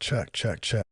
Check, check, check.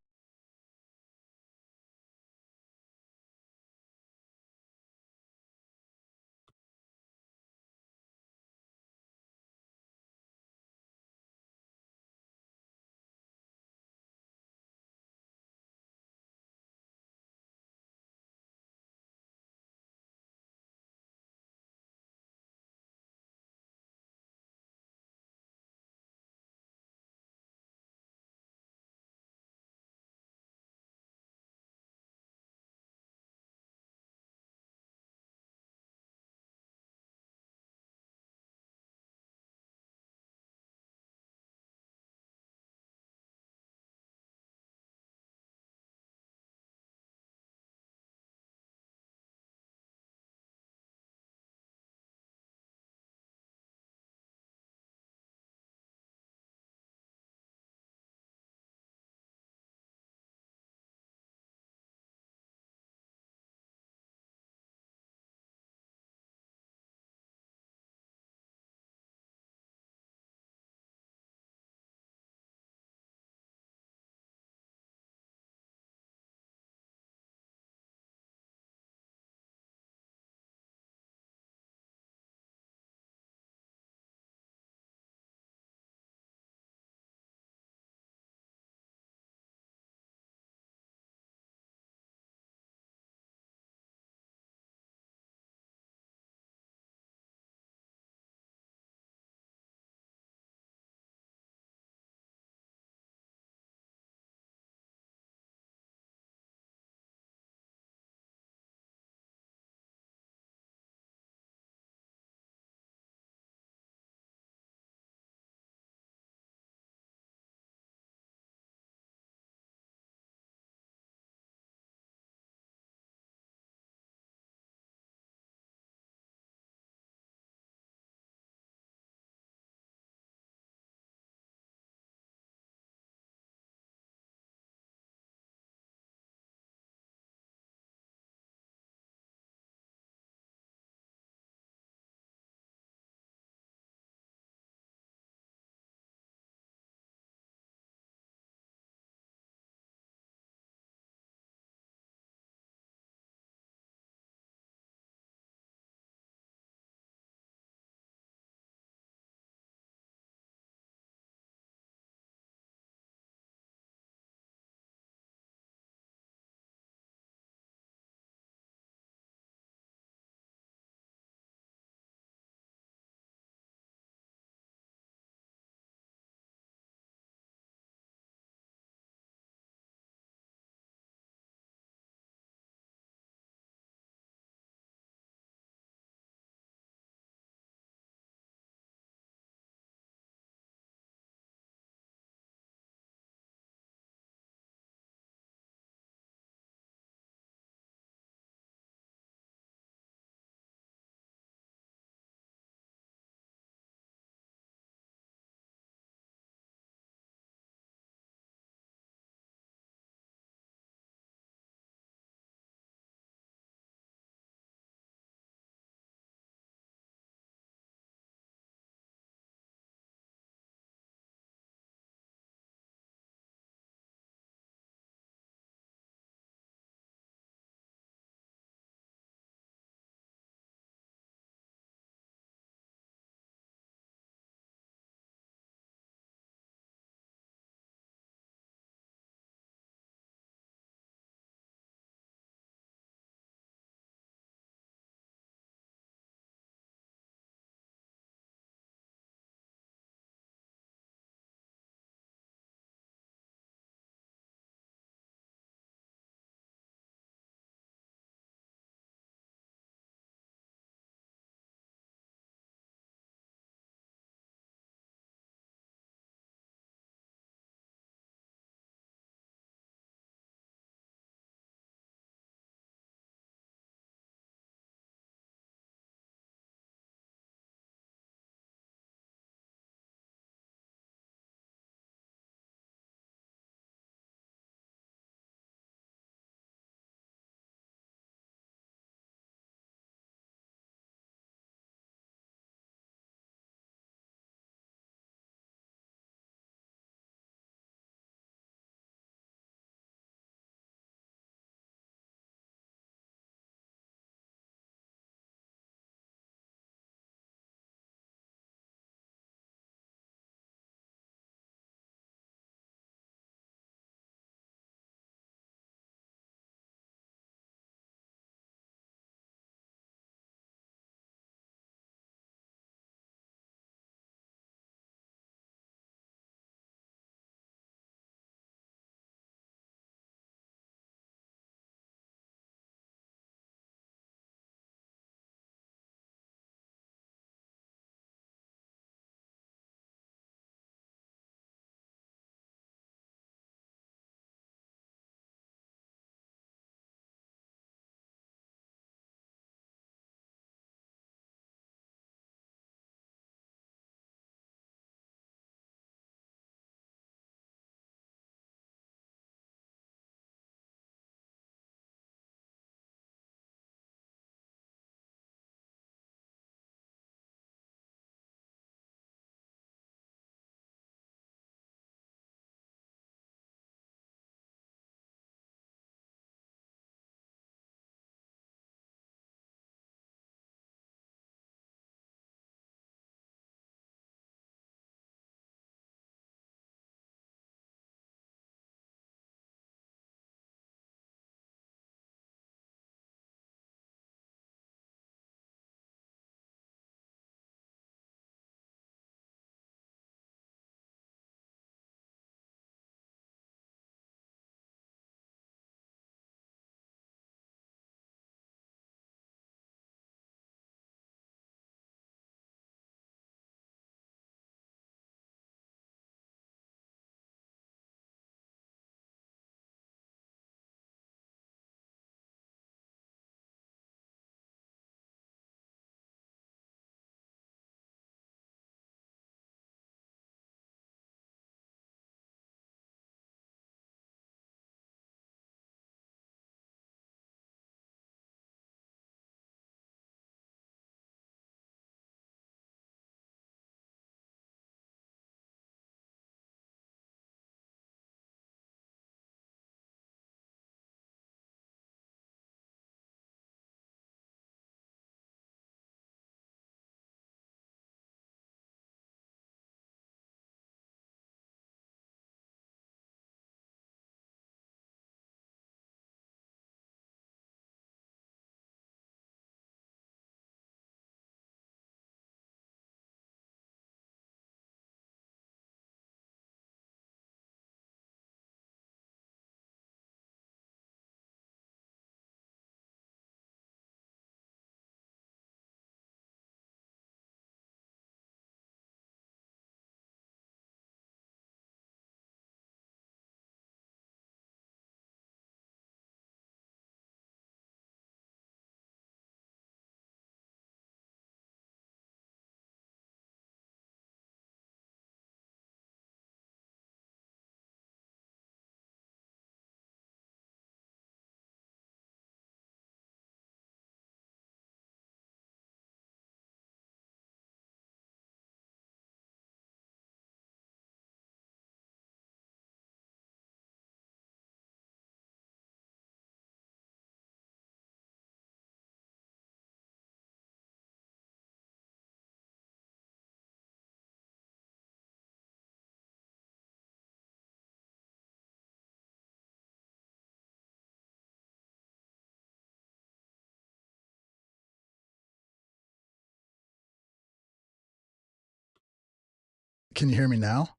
Can you hear me now?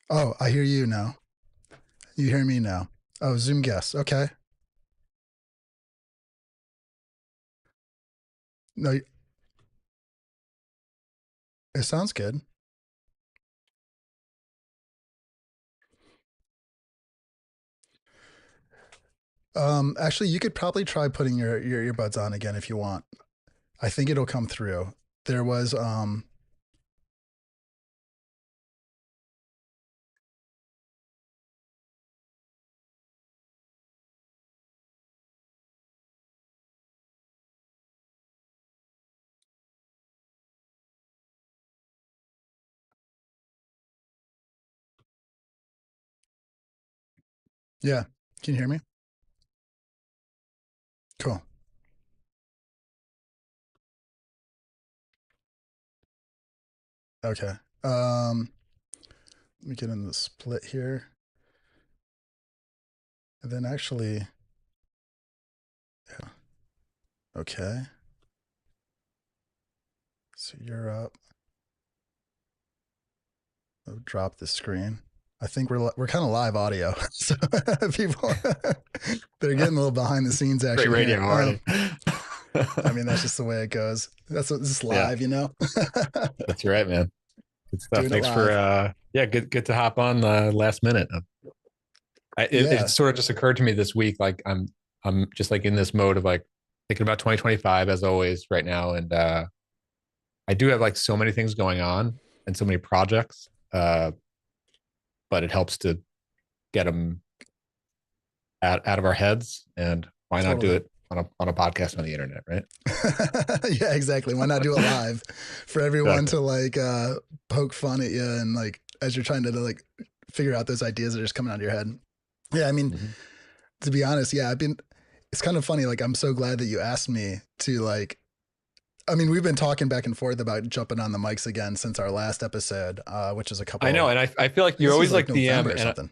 Oh, I hear you now. You hear me now. Oh, Zoom guest. Okay. No, it sounds good. Actually, you could probably try putting your earbuds on again if you want. I think it'll come through. There was yeah. Can you hear me? Cool. Okay. Let me get in the split here. And then actually, yeah. Okay. So you're up. I'll drop the screen. I think we're kind of live audio, so people they're getting a little behind the scenes Great action radio here. already. I mean, that's just the way it goes. That's what this is Yeah, live, you know. that's right, man. Good stuff. Doing it Thanks for live. yeah, good to hop on last minute. It Yeah, sort of just occurred to me this week, like I'm just like in this mode of like thinking about 2025 as always right now, and I do have like so many things going on and so many projects, but it helps to get them out of our heads, and why not do totally. it on a podcast on the internet, right? Yeah, exactly. Why not do it live for everyone Exactly. to like poke fun at you and like as you're trying to like figure out those ideas that are just coming out of your head. Yeah, I mean, Mm-hmm. to be honest, yeah, I've been. It's kind of funny. Like, I'm so glad that you asked me to like. I mean, we've been talking back and forth about jumping on the mics again since our last episode, which is a I know, couple. and I feel like I you guess it was always like like DM, November or and something.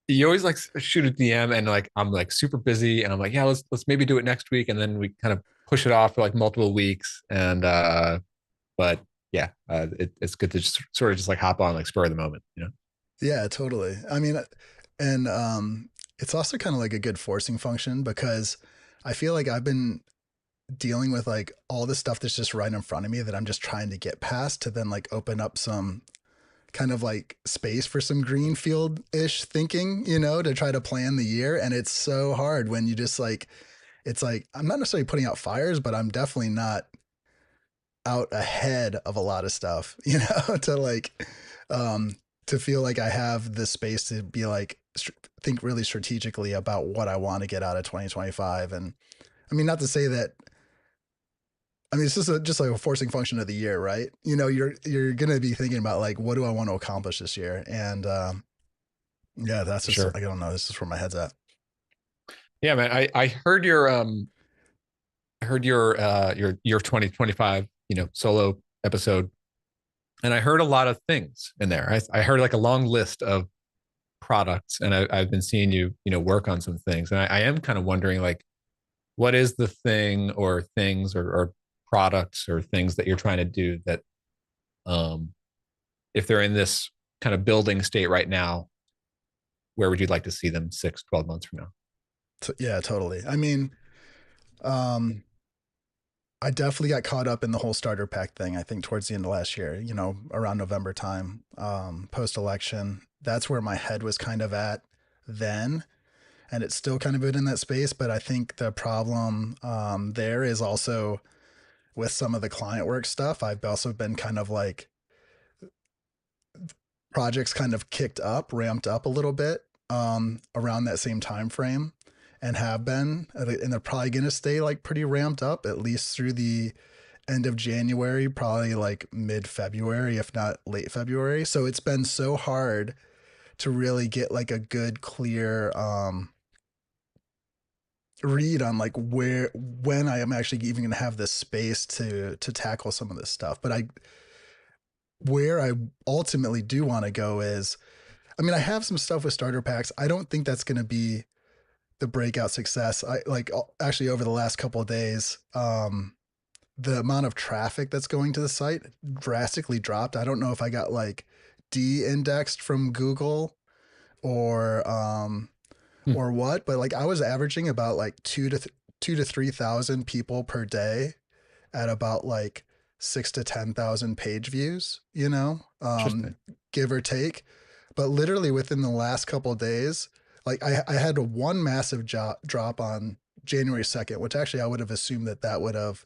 you always like shoot a DM, and like I'm like super busy, and I'm like, yeah, let's maybe do it next week, and then we kind of push it off for like multiple weeks, and but yeah, it's good to just sort of just like hop on like spur of the moment, you know? Yeah, totally. I mean, and it's also kind of like a good forcing function because I feel like I've been dealing with like all the stuff that's just right in front of me that I'm just trying to get past to then like open up some kind of like space for some greenfield ish thinking, you know, to try to plan the year. And it's so hard when you just like, it's like, I'm not necessarily putting out fires, but I'm definitely not out ahead of a lot of stuff, you know, to like, um, to feel like I have the space to be like, think really strategically about what I want to get out of 2025. And I mean, not to say that, I mean, it's just like a forcing function of the year, right? You know, you're gonna be thinking about like, what do I want to accomplish this year? And yeah, that's For just sure. I don't know. This is where my head's at. Yeah, man. I heard your 2025 solo episode, and I heard a lot of things in there. I heard like a long list of products, and I've been seeing you work on some things, and I am kind of wondering like what is the thing or things or products or things that you're trying to do that um if they're in this kind of building state right now, where would you like to see them 6, 12 months from now? Yeah, totally. I mean, um, I definitely got caught up in the whole starter pack thing. I think towards the end of last year, you know, around November time, post election. That's where my head was kind of at then, and it's still kind of been in that space. But I think the problem there is also with some of the client work stuff. I've also been kind of like projects kind of kicked up, ramped up a little bit around that same time frame, and have been, and they're probably going to stay like pretty ramped up at least through the end of January, probably like mid February, if not late February. So it's been so hard to really get like a good, clear read on like where when I am actually even going to have this space to tackle some of this stuff. But I where I ultimately do want to go is, I mean, I have some stuff with starter packs. I don't think that's going to be the breakout success. I like actually over the last couple of days, the amount of traffic that's going to the site drastically dropped. I don't know if I got like de-indexed from Google or Hmm. or what, but like I was averaging about like 2 to 3,000 people per day at about like 6 to 10,000 page views, Interesting. give or take. But literally within the last couple of days, like I had one massive drop on January 2nd, which actually I would have assumed that that would have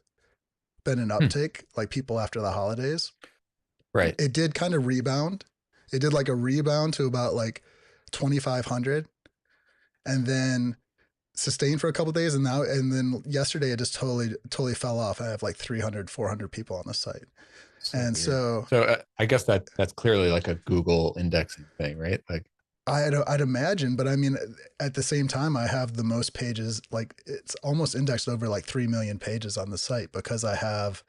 been an Hmm. uptick, like people after the holidays. Right. It did kind of rebound. It did like a rebound to about like 2,500 and then sustained for a couple of days. And then yesterday it just totally fell off. I have like 300, 400 people on the site. So And weird. so So I guess that's clearly like a Google indexing thing, right? Like, I'd imagine, but I mean, at the same time, I have the most pages. Like it's almost indexed over like 3 million pages on the site because I have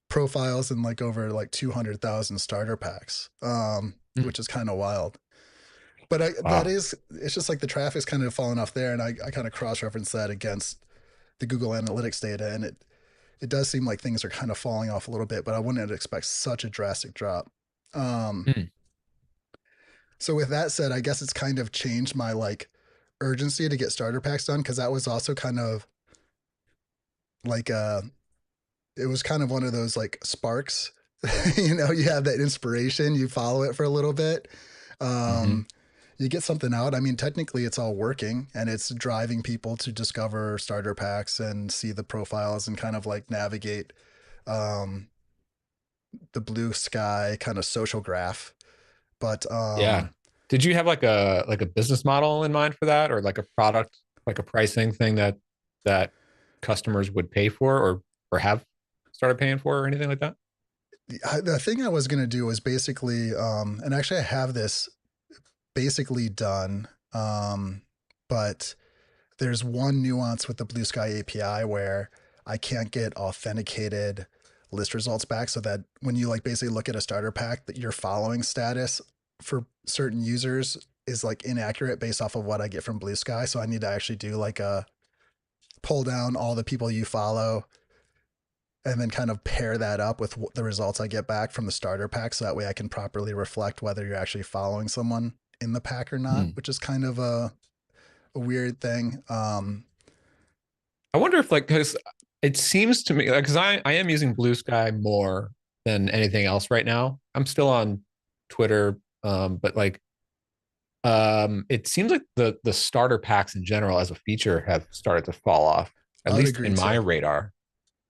profiles and like over like 200,000 starter packs, hmm, which is kind of wild. But wow. it's just like the traffic's kind of falling off there, and I kind of cross reference that against the Google Analytics data, and it does seem like things are kind of falling off a little bit, but I wouldn't expect such a drastic drop. Um, Hmm. So with that said, I guess it's kind of changed my like urgency to get starter packs done because that was also kind of like it was kind of one of those like sparks. You have that inspiration, you follow it for a little bit. Hmm. Um you get something out. I mean, technically it's all working and it's driving people to discover starter packs and see the profiles and kind of like navigate um the blue sky kind of social graph. But Yeah. Did you have like a business model in mind for that, or like a product, like a pricing thing that customers would pay for, or have started paying for, or anything like that? the thing I was going to do was basically, and actually I have this basically done, but there's one nuance with the Blue Sky API where I can't get authenticated list results back so that when you like basically look at a starter pack that your following status for certain users is like inaccurate based off of what I get from Blue Sky. So I need to actually do like a pull down all the people you follow and then kind of pair that up with the results I get back from the starter pack so that way I can properly reflect whether you're actually following someone in the pack or not, Hmm. which is kind of a weird thing. I wonder if like because it seems to me because I am using Blue Sky more than anything else right now. I'm still on Twitter, but like it seems like the starter packs in general as a feature have started to fall off, at I would least agree in my too. radar.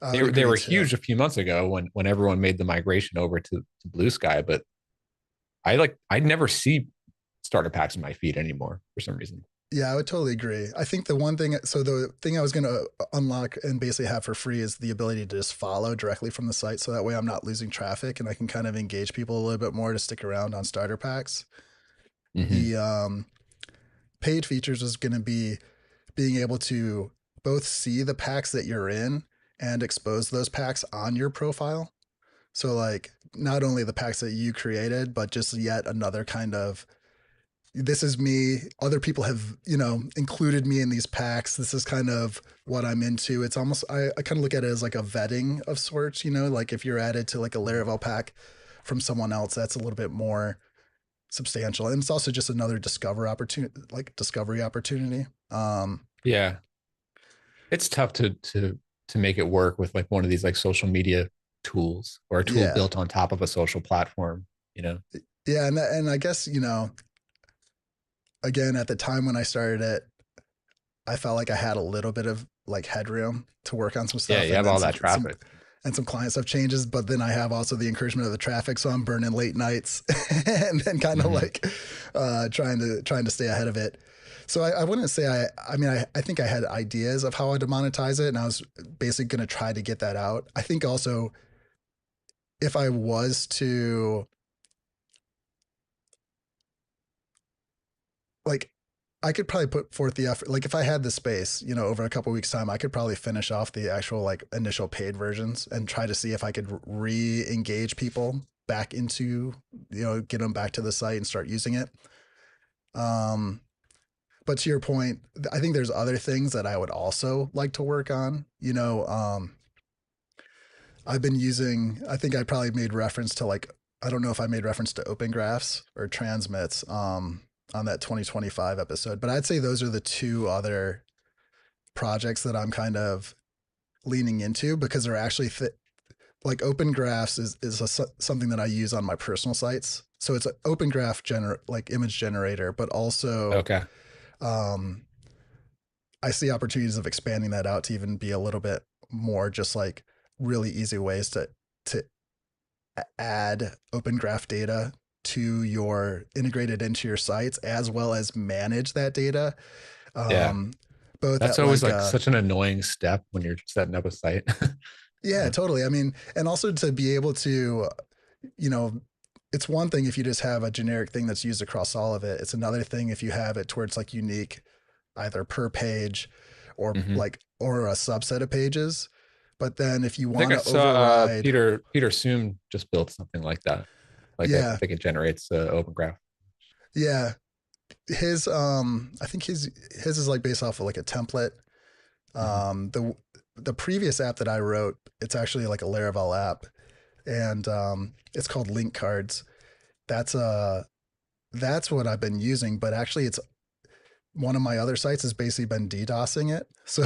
I They would were they agree were too. huge a few months ago when everyone made the migration over to Blue Sky, but I never see starter packs in my feed anymore for some reason. Yeah, I would totally agree. I think the thing I was going to unlock and basically have for free is the ability to just follow directly from the site. So that way I'm not losing traffic and I can kind of engage people a little bit more to stick around on starter packs. Hmm. The paid features is going to be being able to both see the packs that you're in and expose those packs on your profile. So like not only the packs that you created, but just yet another kind of this is me. Other people have, included me in these packs. This is kind of what I'm into. It's almost I kind of look at it as like a vetting of sorts, like if you're added to like a Laravel pack from someone else, that's a little bit more substantial. And it's also just another discovery opportunity. Yeah, it's tough to make it work with like one of these like social media tools or a tool Yeah. built on top of a social platform. You know? Yeah, and I guess again at the time when I started it, I felt like I had a little bit of like headroom to work on some Yeah, stuff, you and have then all some that some traffic. and some client stuff changes. But then I have also the encouragement of the traffic, so I'm burning late nights, and then kind of Hmm. like trying to stay ahead of it. So I wouldn't say I mean I think I had ideas of how to monetize it, and I was basically going to try to get that out. I think also if I was to like I could probably put forth the effort. Like if I had the space, over a couple weeks time, I could probably finish off the actual like initial paid versions and try to see if I could re-engage people back into, get them back to the site and start using it. Um, but to your point, I think there's other things that I would also like to work on. I've been using, I think I probably made reference to like, I don't know if I made reference to open graphs or transmits on that 2025 episode, but I'd say those are the two other projects that I'm kind of leaning into because they're actually like open graphs is something that I use on my personal sites. So it's an open graph like image generator, but also Okay. um, I see opportunities of expanding that out to even be a little bit more just like really easy ways to add open graph data to your integrated into your sites as well as manage that data Yeah. um, both That's at always like like such an annoying step when you're setting up a site. yeah, Yeah. totally. I mean, and also to be able to, you know, it's one thing if you just have a generic thing that's used across all of it. It's another thing if you have it to where it's like unique, either per page or Hmm. like or a subset of pages. But then if you I think want I to saw override, Peter Soon just built something like that. Like I yeah, think it generates open graph. yeah, his I think his is like based off of like a template. Hmm. The previous app that I wrote, it's actually like a Laravel app, and it's called Link Cards. That's that's what I've been using, but actually it's one of my other sites has basically been DDoSing it. So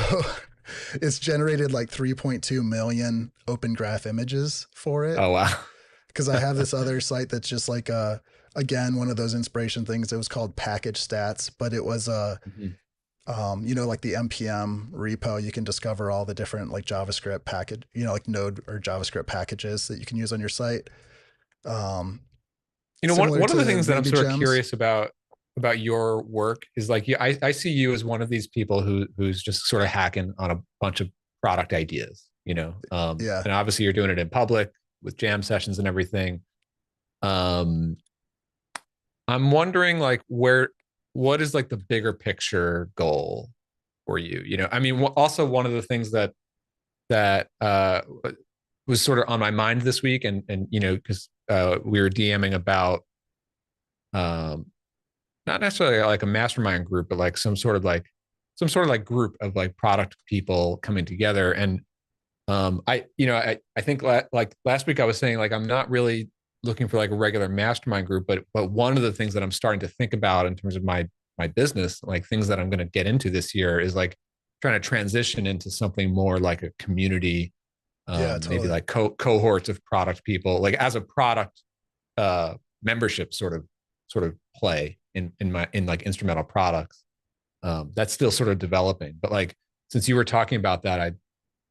it's generated like 3.2 million open graph images for it Oh wow. because I have this other site that's just like again one of those inspiration things. It was called Package Stats, but it was Mhm. you know, like the npm repo. You can discover all the different like JavaScript package, you know, like Node or JavaScript packages that you can use on your site. Um, You know, Similar one of the to things that I'm Ruby sort of gems. curious about your work is like I see you as one of these people who's just sort of hacking on a bunch of product ideas, you know. Yeah, And obviously you're doing it in public with jam sessions and everything. Um, I'm wondering like what is like the bigger picture goal for you? You know, I mean, also one of the things that was sort of on my mind this week, and you know, because we were DMing about um, not necessarily like a mastermind group, but like some sort of like group of like product people coming together. And I, you know, I think like last week I was saying like I'm not really looking for like a regular mastermind group, but one of the things that I'm starting to think about in terms of my business, like things that I'm going to get into this year, is like trying to transition into something more like a community, yeah, maybe totally. like cohorts of product people, like as a product membership sort of play in like instrumental products. That's still sort of developing, but like since you were talking about that,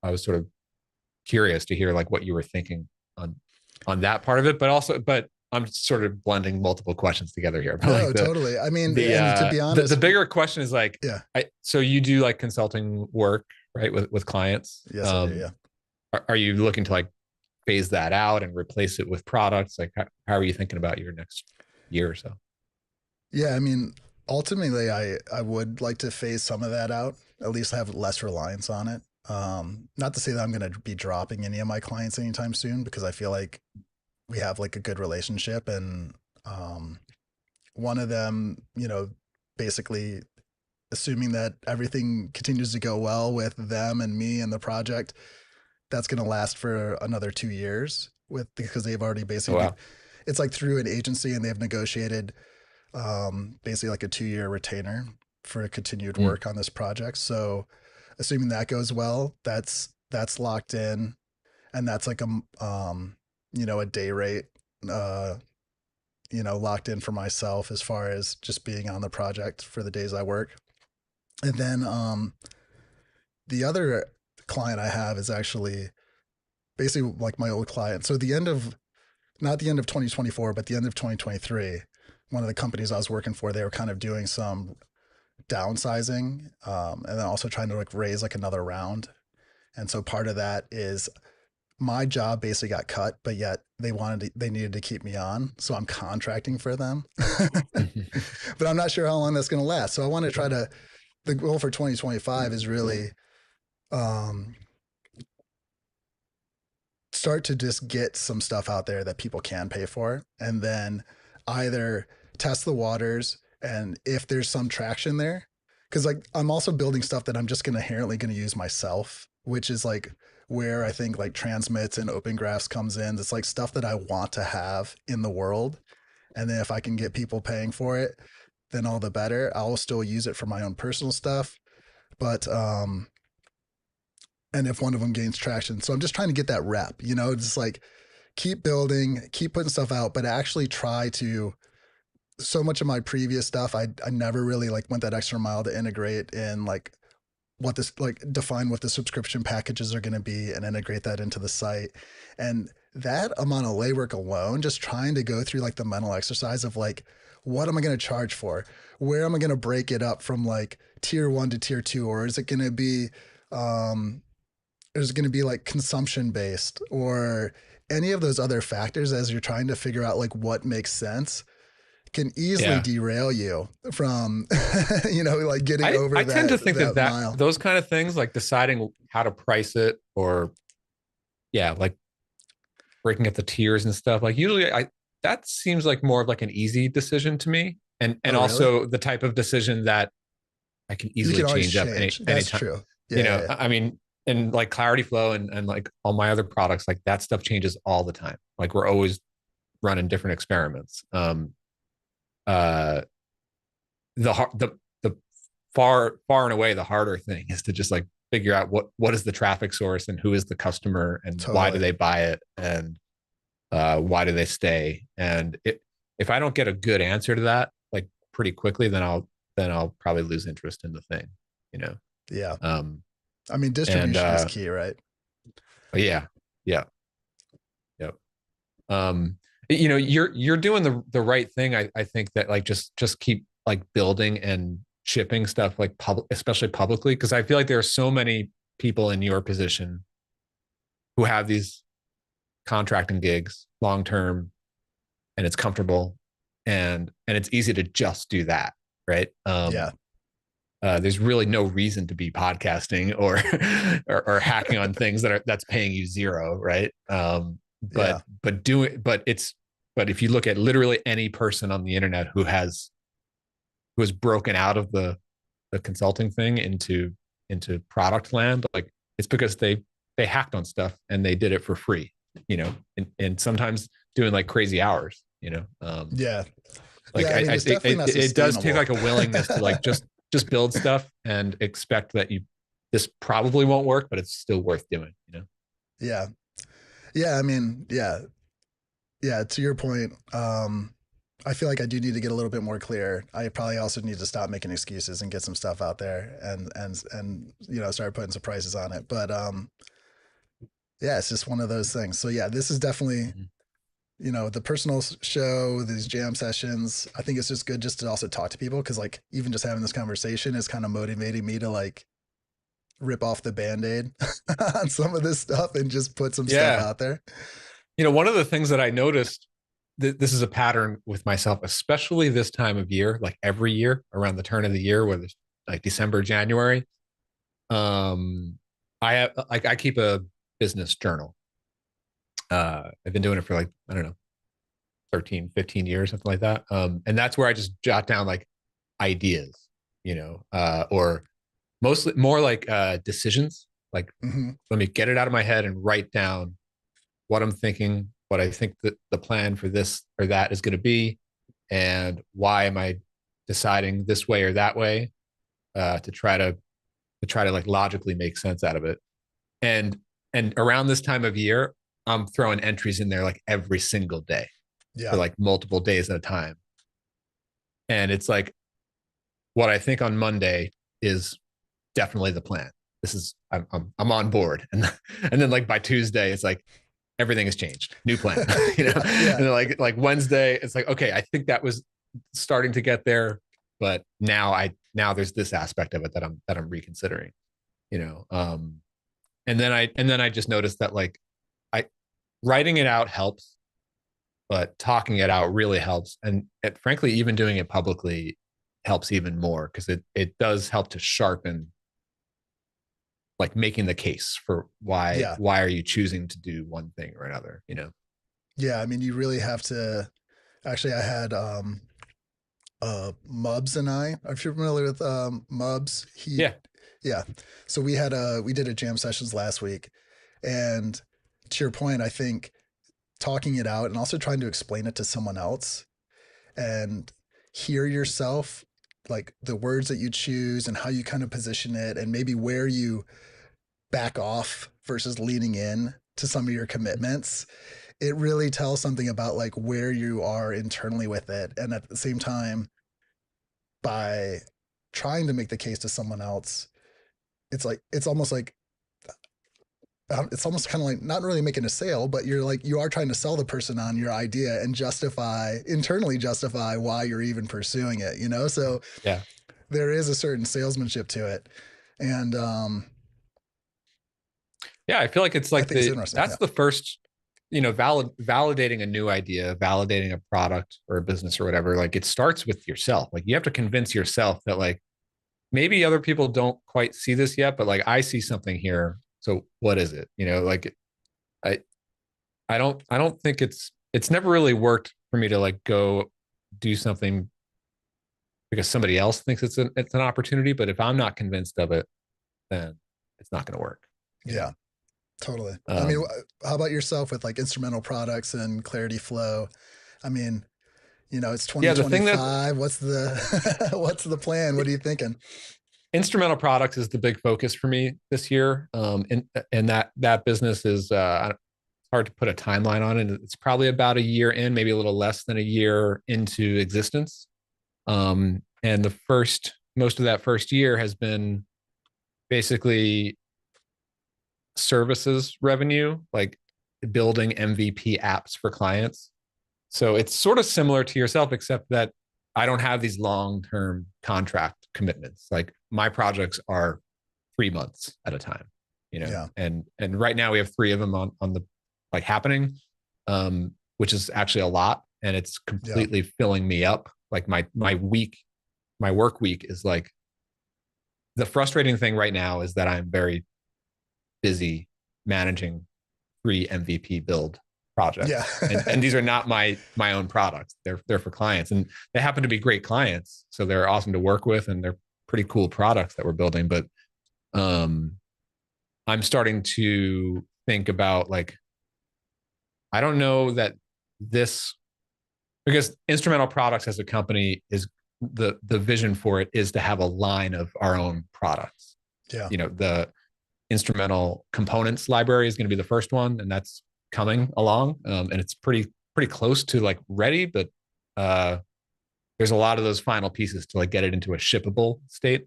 I was sort of curious to hear like what you were thinking on on that part of it, but also but I'm sort of blending multiple questions together here. But like No, totally. I mean, and to be the honest, bigger question is like yeah, so you do like consulting work, right, with clients. yes, I do. Yeah. Are you looking to like phase that out and replace it with products? Like how are you thinking about your next year or so? Yeah, I mean, ultimately, I would like to phase some of that out, at least have less reliance on it. Not to say that I'm going to be dropping any of my clients anytime soon because I feel like we have like a good relationship, and one of them, you know, basically assuming that everything continues to go well with them and me and the project, that's going to last for another 2 years with because they've already Oh basically wow. it's like through an agency and they've negotiated basically like a 2 year retainer for continued Mm. work on this project. So, assuming that goes well, that's locked in, and that's like you know, a day rate, uh, you know, locked in for myself as far as just being on the project for the days I work. And then the other client I have is actually basically like my old client. So the end of not the end of 2024, but the end of 2023, one of the companies I was working for, they were kind of doing some downsizing, and then also trying to like raise like another round. And so part of that is my job basically got cut, but yet they needed to keep me on, so I'm contracting for them. But I'm not sure how long that's going to last. So I want to try to. The goal for 2025 is really um, start to just get some stuff out there that people can pay for, and then either test the waters, and if there's some traction there, because like I'm also building stuff that I'm just gonna inherently gonna use myself, which is like where I think like transmits and open graphs comes in. It's like stuff that I want to have in the world. And then if I can get people paying for it, then all the better. I'll still use it for my own personal stuff. But and if one of them gains traction. So I'm just trying to get that rep, just like keep building, keep putting stuff out, but actually try to. So much of my previous stuff, I never really like went that extra mile to integrate in like what this like define what the subscription packages are going to be and integrate that into the site. And that amount of legwork alone, just trying to go through like the mental exercise of like, what am I going to charge for? Where am I going to break it up from like tier one to tier two? Or is it going to be, is it going to be like consumption based or any of those other factors as you're trying to figure out like what makes sense can easily Yeah. derail you from, like getting I over tend to think that that mile. those kind of things, like deciding how to price it, or yeah, like breaking up the tiers and stuff, like usually I that seems like more of like an easy decision to me, and Oh, really? also the type of decision that I can You easily can always change up change. That's anytime. true. You Yeah, yeah, know, yeah. I mean, and like Clarity Flow and like all my other products, like that stuff changes all the time. Like we're always running different experiments. Uh, the far and away the harder thing is to just like figure out what is the traffic source and who is the customer and why do Totally. they buy it and why do they stay. And if I don't get a good answer to that like pretty quickly, then I'll probably lose interest in the thing, you know. Yeah. um I mean, and distribution is key, right? yeah, yeah, yep. um you're doing the right thing. I think that like just keep like building and shipping stuff like especially publicly, because I feel like there are so many people in your position who have these contracting gigs long term, and it's comfortable, and it's easy to just do that, right? Yeah. There's really no reason to be podcasting or, or hacking on things that's paying you zero, right? Yeah. But if you look at literally any person on the internet who has broken out of the consulting thing into product land, like it's because they hacked on stuff and they did it for free, and sometimes doing like crazy hours, Yeah. like Yeah. I mean, I it's think definitely not it does take sustainable. like a willingness to like just build stuff and expect that this probably won't work, but it's still worth doing. Yeah. Yeah. I mean, yeah. Yeah. To your point, I feel like I do need to get a little bit more clear. I probably also need to stop making excuses and get some stuff out there and start putting some prices on it. But yeah, it's just one of those things. So yeah, this is definitely Mhm. the personal show, these jam sessions. I think it's just good just to also talk to people because like even just having this conversation is kind of motivating me to like rip off the band-aid on some of this stuff and just put some stuff Yeah. out there. One of the things that I noticed, this is a pattern with myself, especially this time of year, like every year around the turn of the year, whether it's like December, January. Um, I keep a business journal. I've been doing it for like, I don't know, 13, 15 years, something like that. And that's where I just jot down like ideas, or mostly more like decisions. Like, Mm-hmm. let me get it out of my head and write down what I'm thinking, what I think that the plan for this or that is going to be, and why am I deciding this way or that way, to try to like logically make sense out of it. And and around this time of year, I'm throwing entries in there like every single day for Yeah. like multiple days at a time. And it's like what I think on Monday is definitely the plan. This is I'm on board, and then like by Tuesday, it's like everything has changed, new plan, Yeah. and Yeah. then like Wednesday, it's like okay, I think that was starting to get there, but now there's this aspect of it that I'm reconsidering, you know. And then I just noticed that like I writing it out helps, but talking it out really helps, and frankly, even doing it publicly helps even more because it does help to sharpen like making the case for why Yeah. why are you choosing to do one thing or another. Yeah. I mean, you really have to. Actually, I had Mubs and I. If you're familiar with Mubs, Yeah. yeah. So we did a jam sessions last week, And to your point, I think talking it out and also trying to explain it to someone else and hear yourself, like the words that you choose and how you kind of position it, and maybe where you back off versus leaning in to some of your commitments, it really tells something about like where you are internally with it. And at the same time, by trying to make the case to someone else, it's almost kind of like not really making a sale, but you're like, you are trying to sell the person on your idea and internally justify why you're even pursuing it, you know? So Yeah. there is a certain salesmanship to it. And Yeah. I feel like it's I like think it's interesting. that's Yeah. the first, validating a new idea, validating a product or a business or whatever. Like it starts with yourself. Like you have to convince yourself that like maybe other people don't quite see this yet, but like I see something here. So what is it? Like I, I don't think it's never really worked for me to like go do something because somebody else thinks it's an opportunity. But if I'm not convinced of it, then it's not going to work. You know. Yeah, totally. I mean, Um, how about yourself with like instrumental products and Clarity Flow? I mean, it's yeah, the thing that 2025. What's the what's the plan? What are you thinking? instrumental products is the big focus for me this year. And that business is hard to put a timeline on it. It's probably about a year in, maybe a little less than a year into existence. And most of that first year has been basically services revenue, like building MVP apps for clients. So it's sort of similar to yourself, except that I don't have these long-term contract commitments. Like my projects are 3 months at a time, Yeah, and right now we have three of them on the like happening, which is actually a lot, and it's yeah, completely filling me up. Like my work week is like the frustrating thing right now is that I'm very busy managing three MVP build yeah, projects. And these are not my own products. They're for clients, and they happen to be great clients. So they're awesome to work with, and they're pretty cool products that we're building. But um I'm starting to think about like I don't know that this because instrumental products as a company is the vision for it is to have a line of our own products. yeah, The instrumental components library is going to be the first one, and that's coming along, and it's pretty close to like ready, but uh, there's a lot of those final pieces to like get it into a shippable state.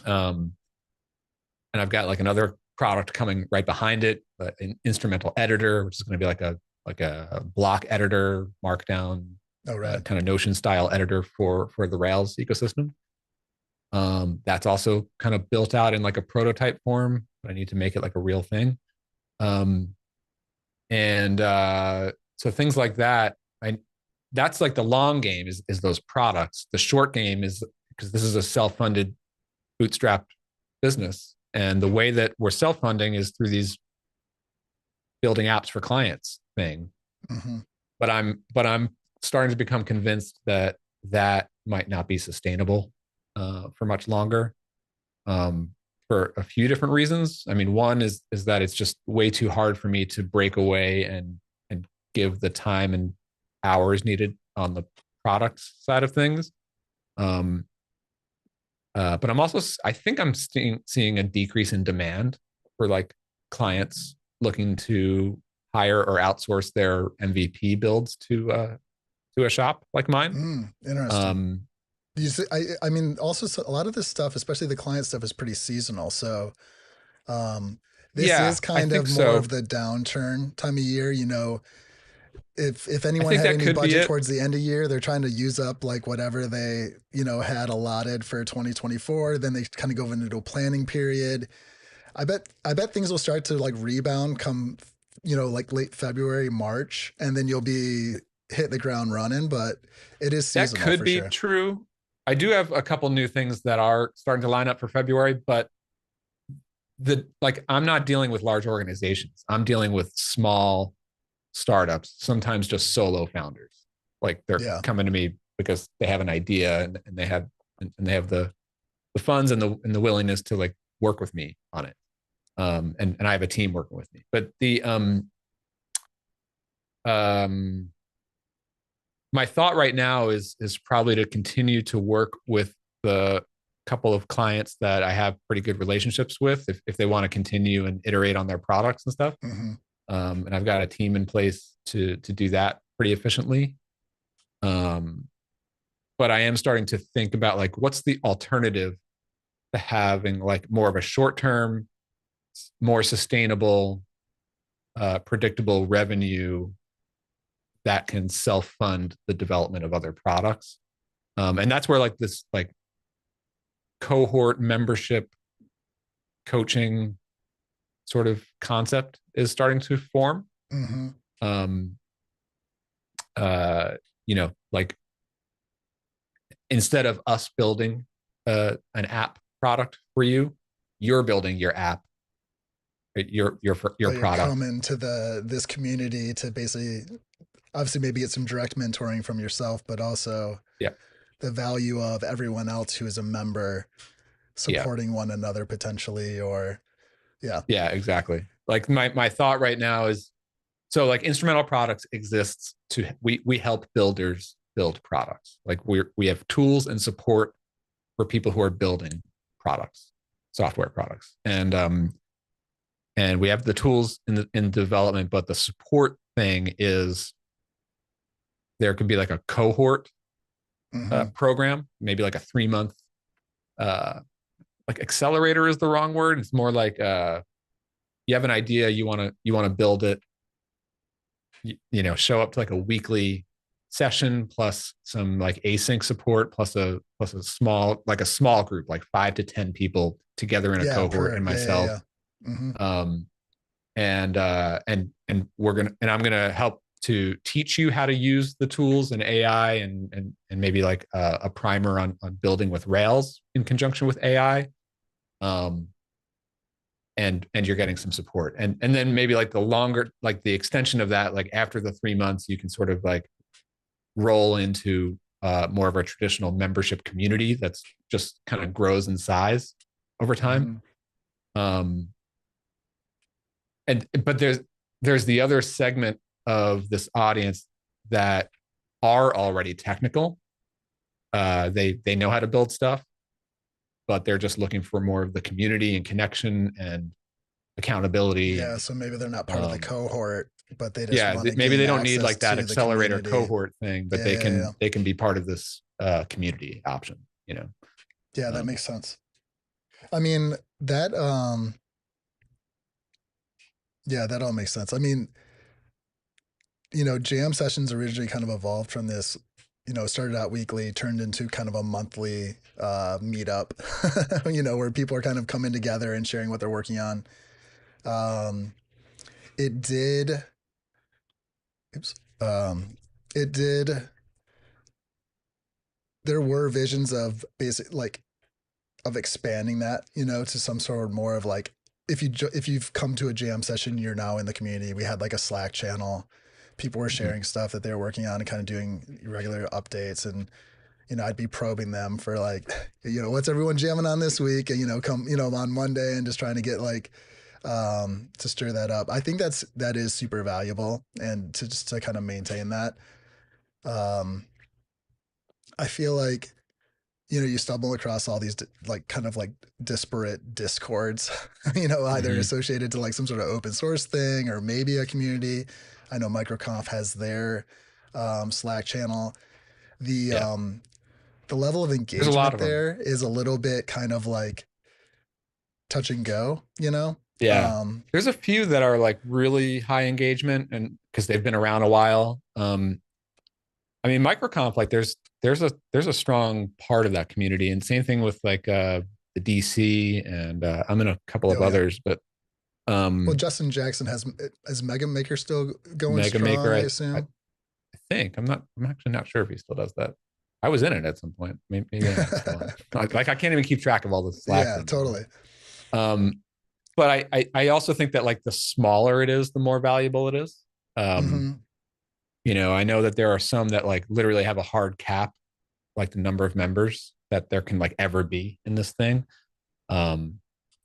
Um, and I've got like another product coming right behind it, an instrumental editor, which is going to be like a block editor, Markdown, oh, rad. kind of Notion style editor for the Rails ecosystem. That's also kind of built out in like a prototype form, but I need to make it like a real thing. Um, and so things like that, that's like the long game is those products. The short game is because this is a self-funded, bootstrapped business, and the way that we're self-funding is through these building apps for clients thing. Hmm. But I'm starting to become convinced that that might not be sustainable for much longer, um, for a few different reasons. I mean, one is that it's just way too hard for me to break away and give the time and hours needed on the product side of things. Um, but I think I'm seeing a decrease in demand for like clients looking to hire or outsource their MVP builds to a shop like mine. Interesting. Um, You see, I mean, also a lot of this stuff, especially the client stuff, is pretty seasonal. So um, this yeah, is I kind think of more of so. the downturn time of year. If I anyone think had that any could be budget it. towards the end of year, they're trying to use up like whatever they had allotted for 2024. Then they kind of go into a planning period. I bet things will start to like rebound come like late February, March, and then you'll be hitting the ground running. But it is That seasonal could for be sure. true. I do have a couple new things that are starting to line up for February, but the like I'm not dealing with large organizations. I'm dealing with small startups, sometimes just solo founders. Like they're Yeah. coming to me because they have an idea and they have the funds and the willingness to like work with me on it. And I have a team working with me. But the um, my thought right now is probably to continue to work with the couple of clients that I have pretty good relationships with, if they want to continue and iterate on their products and stuff. Mm-hmm. And I've got a team in place to do that pretty efficiently. Um, but I am starting to think about like what's the alternative to having like more of a short term, more sustainable, predictable revenue that can self fund the development of other products. And that's where like this like cohort membership coaching sort of concept is starting to form. Mm-hmm. Um, like instead of us building an app product for you, you're building your app, your But you're product. coming to this community to basically, obviously, maybe get some direct mentoring from yourself, but also Yeah, the value of everyone else who is a member yeah, supporting one another potentially, or yeah. yeah, exactly. Like my thought right now is so like instrumental products exists to we help builders build products. Like we have tools and support for people who are building products, software products, and we have the tools in development, but the support thing is there could be like a cohort Mm-hmm. program, maybe like a 3 month uh, like accelerator is the wrong word. It's more like you have an idea, you want to build it, show up to like a weekly session plus some like async support plus a small group like 5 to 10 people together in a Yeah, cohort and yeah, yeah, myself. yeah. Mm-hmm. um and I'm gonna help to teach you how to use the tools and AI and maybe like a primer on building with Rails in conjunction with AI. um and you're getting some support, and then maybe like the longer, like the extension of that, like after the 3 months you can sort of like roll into more of a traditional membership community that's just kind of grows in size over time. Mm-hmm. um and but there's the other segment of this audience that are already technical. They know how to build stuff, but they're just looking for more of the community and connection and accountability. Yeah, And so maybe they're not part of the um, cohort, but they just yeah, want to maybe gain they don't need access like that to the accelerator community. cohort thing, but Yeah, they yeah, yeah. can be part of this community option. Yeah, that Um, makes sense. I mean, that yeah, that all makes sense. I mean, jam sessions originally kind of evolved from this, started out weekly, turned into kind of a monthly meetup, where people are kind of coming together and sharing what they're working on. Um, it did, oops, it did, there were visions of basic, like, of expanding that, to some sort of more of like, if you've come to a jam session, you're now in the community. We had like a Slack channel. People were mhm. sharing stuff that they were working on and kind of doing regular updates. And I'd be probing them for like, what's everyone jamming on this week? And come, on Monday, and just trying to get like to stir that up. I think that is super valuable, and to just to kind of maintain that. Um, I feel like you stumble across all these like kind of like disparate discords, either Mhm. associated to like some sort of open source thing or maybe a community. I know Microconf has their Slack channel. The Yeah, um, the level of there's a lot engagement of them. there is a little bit kind of like touch and go. Yeah, Um, there's a few that are like really high engagement, and because they've been around a while. I mean, microconf, like there's a strong part of that community, and same thing with like the DC, and I'm in a couple of oh yeah. others, but Well, um Justin Jackson has is Mega Maker still going Mega strong, Maker, I I assume. think I'm actually not sure if he still does that. I was in it at some point. Maybe I still am. Like I can't even keep track of all the Slack Yeah, rooms I'm in. totally. Um, but I also think that like the smaller it is, the more valuable it is. Um, Mm-hmm. I know that there are some that like literally have a hard cap, like the number of members that there can like ever be in this thing. Um,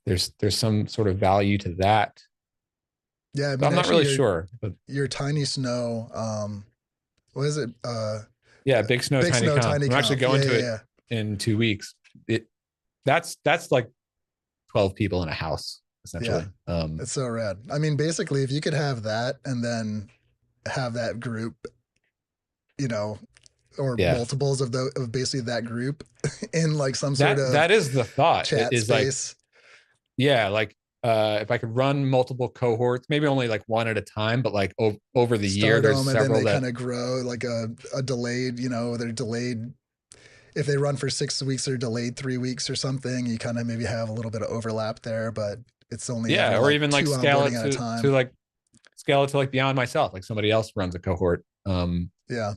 there's some sort of value to that. Yeah, I So mean, I'm not actually, really sure, but your tiny snow, what is it? yeah, Big Snow, Big Tiny snow, Comp. tiny I'm actually comp. going Yeah, to yeah, it yeah. in 2 weeks. It that's like 12 people in a house Yeah, essentially. it's so rad. I mean, basically, if you could have that and then have that group, you know, or Yeah, multiples of the of basically that group in like some sort of that is the thought. It chat is like, space, yeah, like if I could run multiple cohorts, maybe only like one at a time, but like over the year, start there's them, and then several they that, kind of grow like a delayed, they're delayed. If they run for 6 weeks, they're delayed 3 weeks or something. You kind of maybe have a little bit of overlap there, but it's only ever yeah, or like even like two scale onboarding it at a to time. like scale it to like beyond myself, like somebody else runs a cohort. Yeah.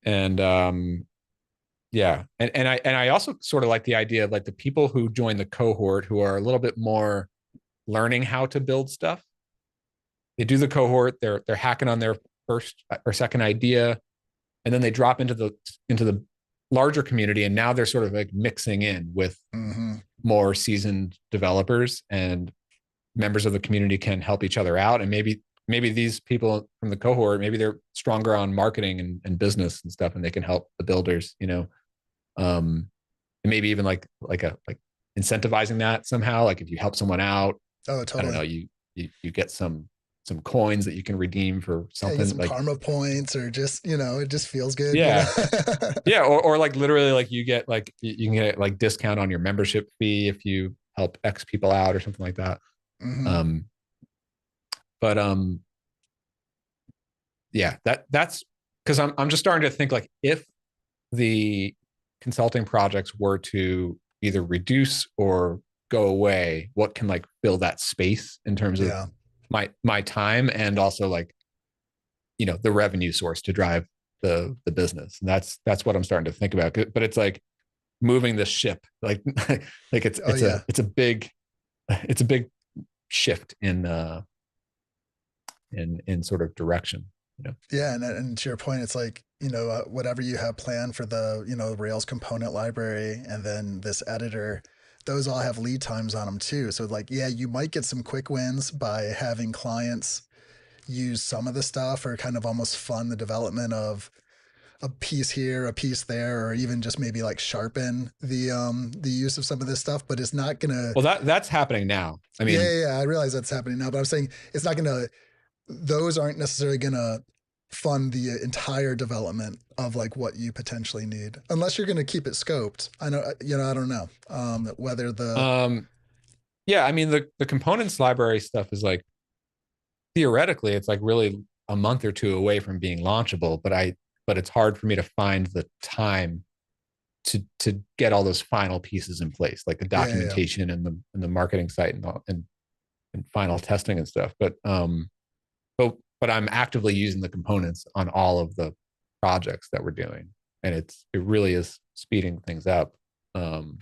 And yeah, and I also sort of like the idea of like the people who join the cohort who are a little bit more learning how to build stuff. They do the cohort, they're hacking on their first or second idea, and then they drop into the larger community, and now they're sort of like mixing in with Mm-hmm. more seasoned developers, and members of the community can help each other out. And maybe these people from the cohort, maybe they're stronger on marketing and business and stuff, and they can help the builders, and maybe even like incentivizing that somehow. Like if you help someone out, Oh, I don't totally. know, you get some coins that you can redeem for Yeah, you get something some like, karma points, or just it just feels good. yeah, yeah, or like literally like you get like you can get like discount on your membership fee if you help X people out or something like that. Hmm. um but yeah, that's because I'm just starting to think like if the consulting projects were to either reduce or go away, what can like fill that space in terms of Yeah. my time, and also like the revenue source to drive the business. And that's what I'm starting to think about. But it's like moving the ship, like like Oh, yeah. it's a big shift in sort of direction. Yeah, and to your point, it's like whatever you have planned for the Rails component library, and then this editor, those all have lead times on them too. So like, yeah, you might get some quick wins by having clients use some of the stuff, or kind of almost fund the development of a piece here, a piece there, or even just maybe like sharpen the use of some of this stuff. But it's not gonna. Well, that's happening now. I Yeah, mean, yeah, yeah. I realize that's happening now, but I'm saying it's not gonna. Those aren't necessarily gonna fund the entire development of like what you potentially need, unless you're gonna keep it scoped. I know, I don't know whether the. um, yeah, I mean the components library stuff is like theoretically it's like really a month or two away from being launchable, but it's hard for me to find the time to get all those final pieces in place, like the Yeah, yeah, yeah. documentation and the marketing site and final testing and stuff. But I'm actively using the components on all of the projects that we're doing, and it really is speeding things up. Um,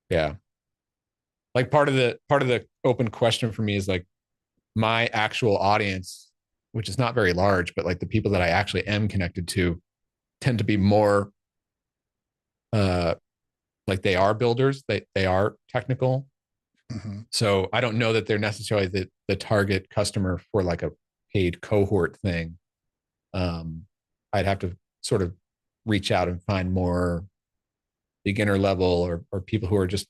yeah, like part of the open question for me is like my actual audience, which is not very large, but like the people that I actually am connected to tend to be more uh like they are builders, they are technical. Mm-hmm. So I don't know that they're necessarily the target customer for like a paid cohort thing. Um, I'd have to sort of reach out and find more beginner level or people who are just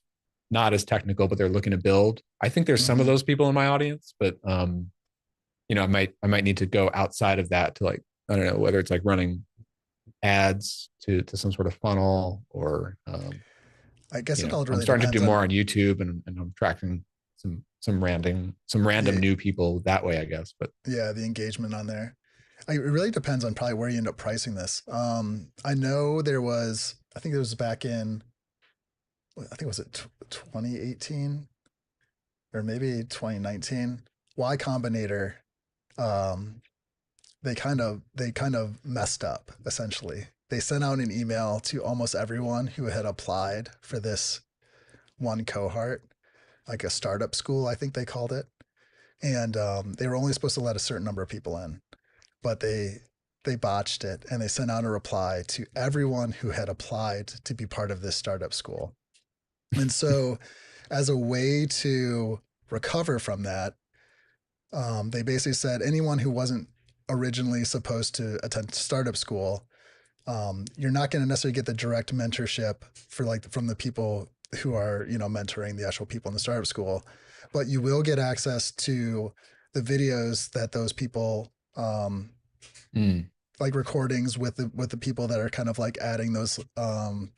not as technical, but they're looking to build. I think there's some of Mm-hmm. those people in my audience, but I might need to go outside of that to like, I don't know, whether it's like running ads to some sort of funnel or I guess it all I'm really starting to do depends more on. on YouTube, and I'm tracking some random Yeah, new people that way, I guess. But yeah, the engagement on there. It really depends on probably where you end up pricing this. I know there was, I think it was back in, I think it was it 2018 or maybe 2019. Y Combinator, um, they kind of messed up essentially. They sent out an email to almost everyone who had applied for this one cohort, like a startup school, I think they called it, and they were only supposed to let a certain number of people in, but they botched it, and they sent out a reply to everyone who had applied to be part of this startup school. And so as a way to recover from that, they basically said anyone who wasn't originally supposed to attend startup school, you're not going to necessarily get the direct mentorship for like from the people who are, you know, mentoring the actual people in the startup school, but you will get access to the videos that those people, Mm, like recordings with the people that are kind of like adding those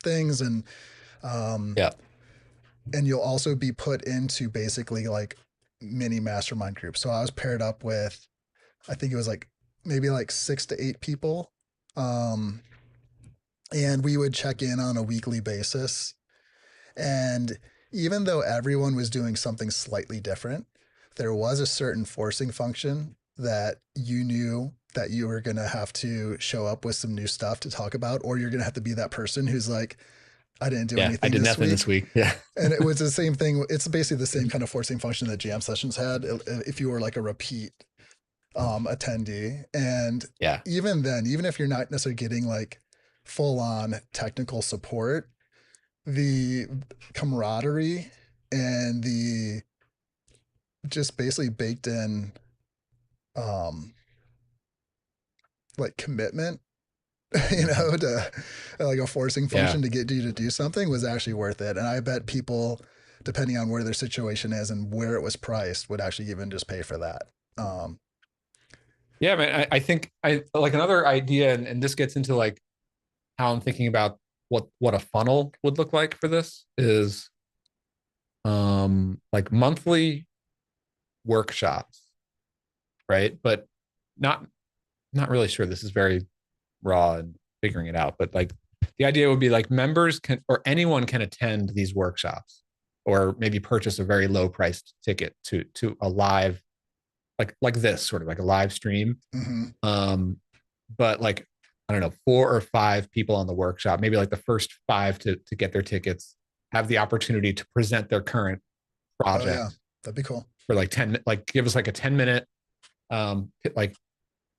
things, um, yeah. and you'll also be put into basically like mini mastermind groups. So I was paired up with, I think it was like maybe like 6 to 8 people. Um, and we would check in on a weekly basis. And even though everyone was doing something slightly different, there was a certain forcing function that you knew that you were going to have to show up with some new stuff to talk about, or you're going to have to be that person who's like, I didn't do Yeah. I anything did this nothing this week. week. Yeah. And it was the same thing. It's basically the same kind of forcing function that jam sessions had if you were like a repeat attendee. And Yeah. even then, even if you're not necessarily getting like full on technical support, the camaraderie and the just basically baked in um like commitment, you Hmm. know, to like a forcing Yeah. function to get you to do something was actually worth it. And I bet people, depending on where their situation is and where it was priced, would actually even just pay for that. um Yeah, man. I think I like another idea, and this gets into like how I'm thinking about what a funnel would look like for this is like monthly workshops, right? But not not really sure. This is very raw and figuring it out. But like the idea would be like members can or anyone can attend these workshops or maybe purchase a very low priced ticket to a live like this sort of like a live stream. mhm. Um, but like I don't know, 4 or 5 people on the workshop, maybe like the first 5 to get their tickets, have the opportunity to present their current Oh yeah, project that'd be cool. for like 10, like give us like a 10 minute like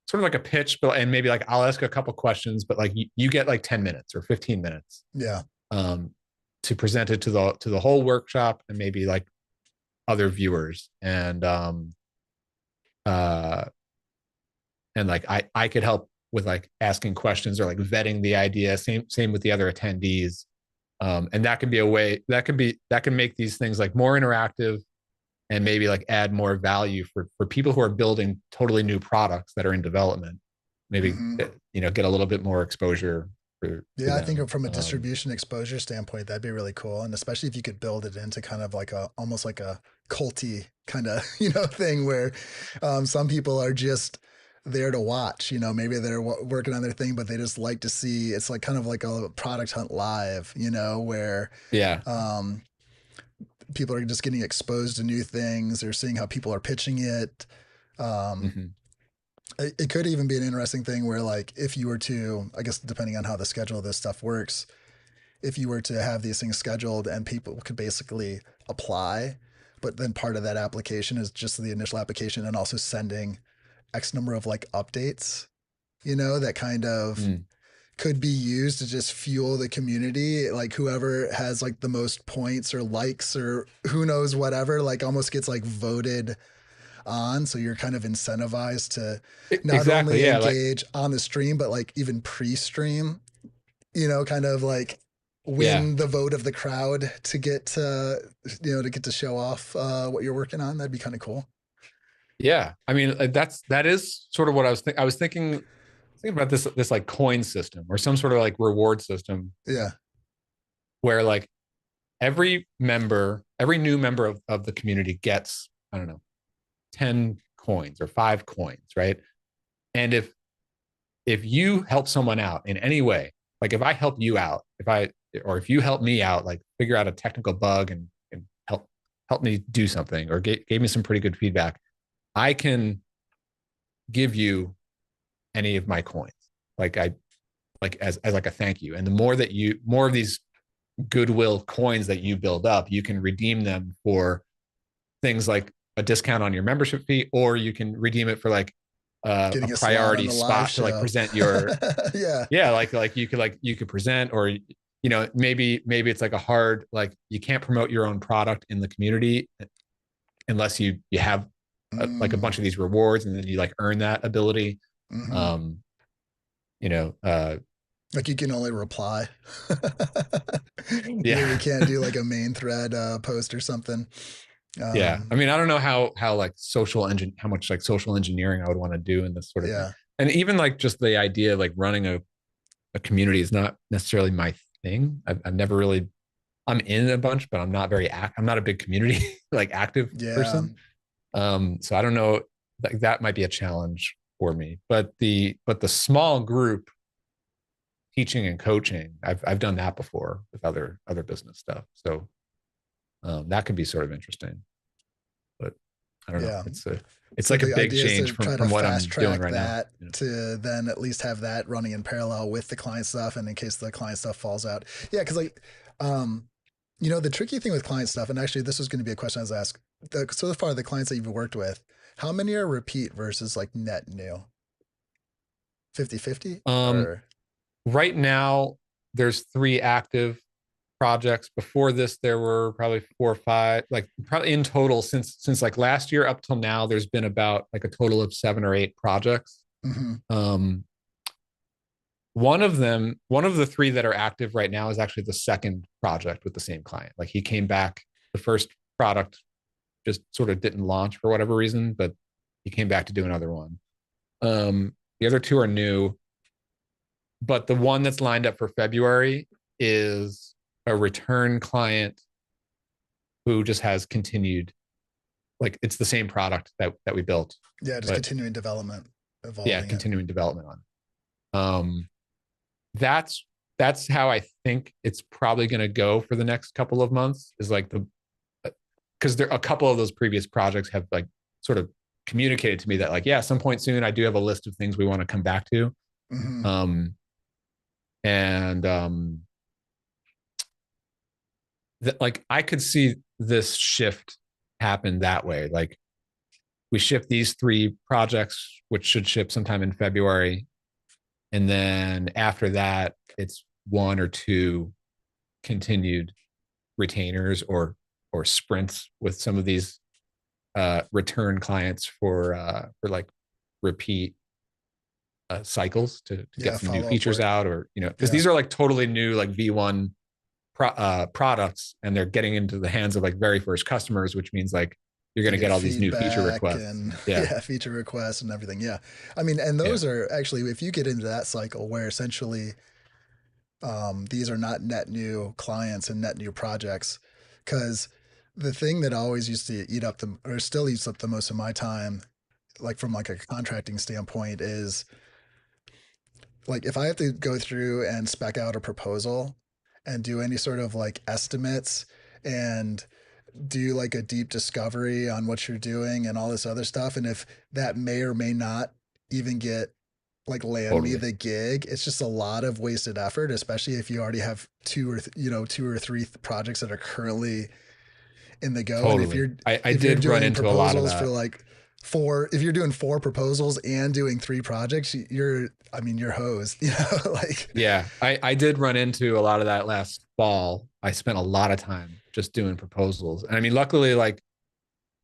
sort of like a pitch, but and maybe like I'll ask a couple questions, but like you get like 10 minutes or 15 minutes Yeah. um to present it to the whole workshop and maybe like other viewers uh and like I could help with like asking questions or like vetting the idea. Same with the other attendees. And that can be a way that can make these things like more interactive and maybe like add more value for people who are building totally new products that are in development. Maybe Hmm. get a little bit more exposure for Yeah, I think them. from a distribution exposure standpoint, that'd be really cool. And especially if you could build it into kind of like a almost like a culty kind of, you know, thing where some people are just there to watch, you know, maybe they're working on their thing, but they just like to see it's like kind of like a product hunt live, you know, where Yeah. um, people are just getting exposed to new things. They're seeing how people are pitching it. Um, Hmm. it could even be an interesting thing where like if you were to, I guess depending on how the schedule of this stuff works, if you were to have these things scheduled and people could basically apply, but then part of that application is just the initial application and also sending X number of like updates, you know, that kind of Mm. could be used to just fuel the community. Like whoever has like the most points or likes or who knows whatever, like almost gets like voted on. So you're kind of incentivized to not Exactly. only Yeah. Like engage on the stream, but like even pre-stream, you know, kind of like yeah. win the vote of the crowd to get to, you know, to get to show off what you're working on. That'd be kind of cool. Yeah. I mean, that is sort of what I was thinking. I was thinking about this like coin system or some sort of like reward system Yeah. where like every new member of the community gets, I don't know, 10 coins or 5 coins, right? And if you help someone out in any way, like if I help you out, if you help me out, like figure out a technical bug and help me do something or gave me some pretty good feedback, I can give you any of my coins. Like I like as like a thank you. And the more of these goodwill coins that you build up, you can redeem them for things like a discount on your membership fee, or you can redeem it for like a Getting a slot on priority the live spot to like show. present your Yeah. yeah like you could present or maybe it's like a hard, like you can't promote your own product in the community unless you have like a bunch Mm, of these rewards, and then you like earn that ability. mm-hmm. Um, you know, uh, Like you can only reply. You yeah, can't do like a main thread post or something. yeah. I Um, mean, I don't know how like how much like social engineering I would want to do in this sort of thing, yeah, and even like just the idea of like running a community is not necessarily my thing. I've never really, I'm in a bunch, but I'm not I'm not a big community like active yeah, person. So I don't know, like that might be a challenge for me. But the small group teaching and coaching, I've done that before with other business stuff. So that could be sort of interesting. But I don't know. yeah. It's So like a the big idea is change to try to from what fast I'm doing track right now. that to then at least have that running in parallel with the client stuff, and in case the client stuff falls out. Yeah, because like, um, the tricky thing with client stuff, and actually this was going to be a question I was asked. So far, the clients that you've worked with, how many are repeat versus like net new? 50-50 Um, or? right now, there's 3 active projects. Before this, there were probably 4 or 5, like probably in total since like last year up till now, there's been about like a total of 7 or 8 projects. Mm-hmm. Um, one of the 3 that are active right now is actually the second project with the same client. Like he came back, the first product just sort of didn't launch for whatever reason, but he came back to do another one. The other 2 are new, but the one that's lined up for February is a return client who just has continued, like it's the same product that we built, Yeah, just but continuing development, yeah, evolving it. continuing development on. That's how I think it's probably going to go for the next couple of months. Is like because there a couple of those previous projects have like sort of communicated to me that like, yeah, some point soon I do have a list of things we want to come back to. Mm-hmm. Um, and that like I could see this shift happen that way. Like we ship these 3 projects, which should ship sometime in February, and then after that, it's 1 or 2 continued retainers or sprints with some of these return clients for like repeat cycles to get Yeah, some new follow up features work. out, or because Yeah, these are like totally new like V1 products, and they're getting into the hands of like very first customers, which means like you're going you to get get all these new feature feedback requests. and Yeah, yeah, feature requests and everything. Yeah, I mean, and yeah, those are actually if you get into that cycle where essentially these are not net new clients and net new projects, because the thing that always used to eat up the or still eats up the most of my time, like from like a contracting standpoint, is like if I have to go through and spec out a proposal and do any sort of like estimates and do like a deep discovery on what you're doing and all this other stuff. And if that may or may not even get like land me totally, the gig, it's just a lot of wasted effort, especially if you already have 2 or 3 projects that are currently in the go. And if totally. you're I if you're did run doing into a lot of proposals for that. like four, if you're doing 4 proposals and doing 3 projects, you're hosed, like Yeah, I did run into a lot of that last fall. I spent a lot of time just doing proposals. And I mean, luckily, like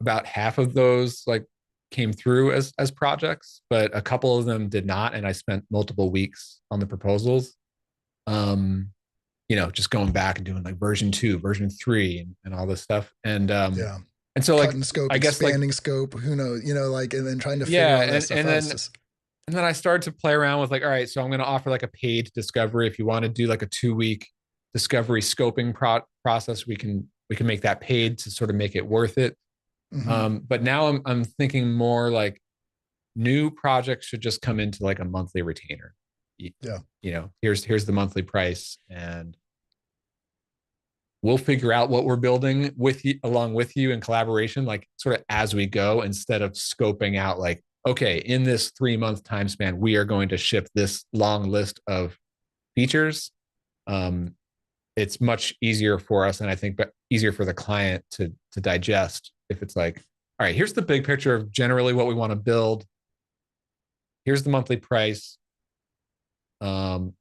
about half of those like came through as projects, but a couple of them did not. And I spent multiple weeks on the proposals. Um, just going back and doing like version 2, version 3, and all this stuff. yeah, And so like cutting scope, I guess like, expanding scope, who knows, like, and then trying to figure yeah, all that and stuff and out. It's then just, and then I started to play around with like, all right, so I'm going to offer like a paid discovery. If you want to do like a 2-week discovery scoping process, we can make that paid to sort of make it worth it. mm-hmm. But now I'm thinking more like new projects should just come into like a monthly retainer. Yeah, Here's the monthly price, and we'll figure out what we're building with you, along with you in collaboration, like sort of as we go, instead of scoping out like, okay, in this 3-month time span, we are going to ship this long list of features. Um, it's much easier for us, and I think, but easier for the client to digest if it's like, all right, here's the big picture of generally what we want to build. Here's the monthly price. Um,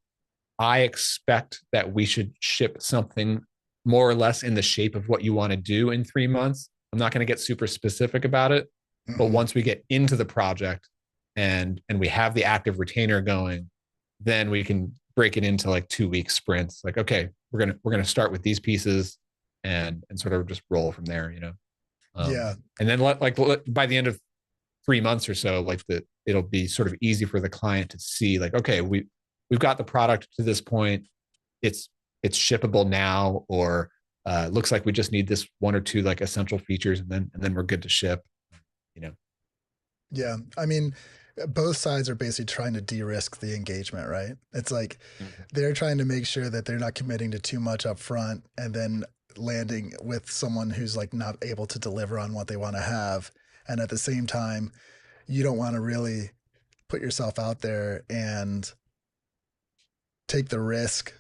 I expect that we should ship something more or less in the shape of what you want to do in 3 months. I'm not going to get super specific about it, but Mm-hmm. once we get into the project and we have the active retainer going, then we can break it into like 2 week sprints. Like, okay, we're gonna start with these pieces and sort of just roll from there, you know. Yeah. And then by the end of 3 months or so, like it'll be sort of easy for the client to see, like, okay, we've got the product to this point. It's it's shippable now, or looks like we just need this one or two like essential features, and then we're good to ship. You know. Yeah. I mean, both sides are basically trying to de-risk the engagement, right? It's like Mhm. they're trying to make sure that they're not committing to too much up front and then landing with someone who's like not able to deliver on what they want to have. And at the same time, you don't want to really put yourself out there and take the risk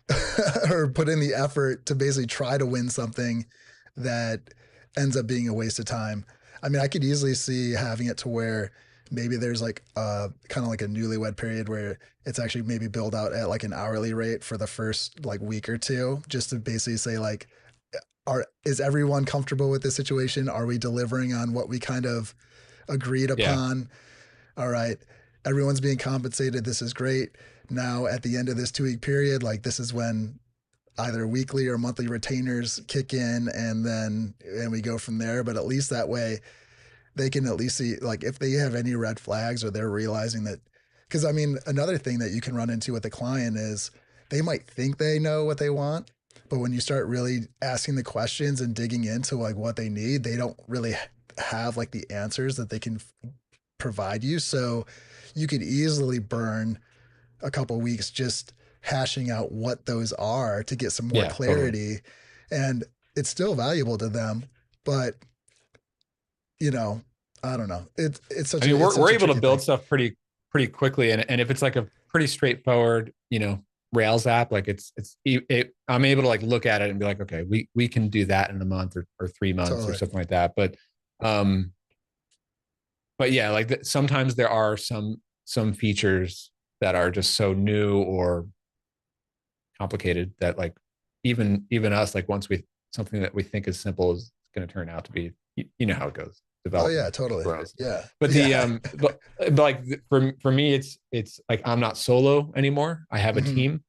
or put in the effort to basically try to win something that ends up being a waste of time. I mean, I could easily see having it to where maybe there's like a kind of like a newlywed period where it's actually maybe billed out at like an hourly rate for the first like week or two, just to basically say like, is everyone comfortable with this situation? Are we delivering on what we kind of agreed Yeah, upon? All right, everyone's being compensated. This is great. Now, at the end of this 2 week period, like this is when either weekly or monthly retainers kick in, and we go from there. But at least that way, they can at least see like if they have any red flags or they're realizing that. Because I mean, another thing that you can run into with a client is they might think they know what they want, but when you start really asking the questions and digging into like what they need, they don't really have like the answers that they can provide you. So you could easily burn a couple weeks just hashing out what those are to get some more yeah, totally. clarity. And it's still valuable to them, but you know, I don't know. I mean, It's we're such a able to tricky thing. build stuff pretty quickly, and if it's like a pretty straightforward, Rails app, like I'm able to like look at it and be like, okay, we can do that in a month or 3 months or Totally. something like that. Um, but yeah, like sometimes there are some features that are just so new or complicated that like even us, like once we something that we think is simple is going to turn out to be, you know how it goes, Oh yeah, development totally. grows. Yeah. But the Yeah. but like for me, it's like I'm not solo anymore. I have a Mm-hmm. team,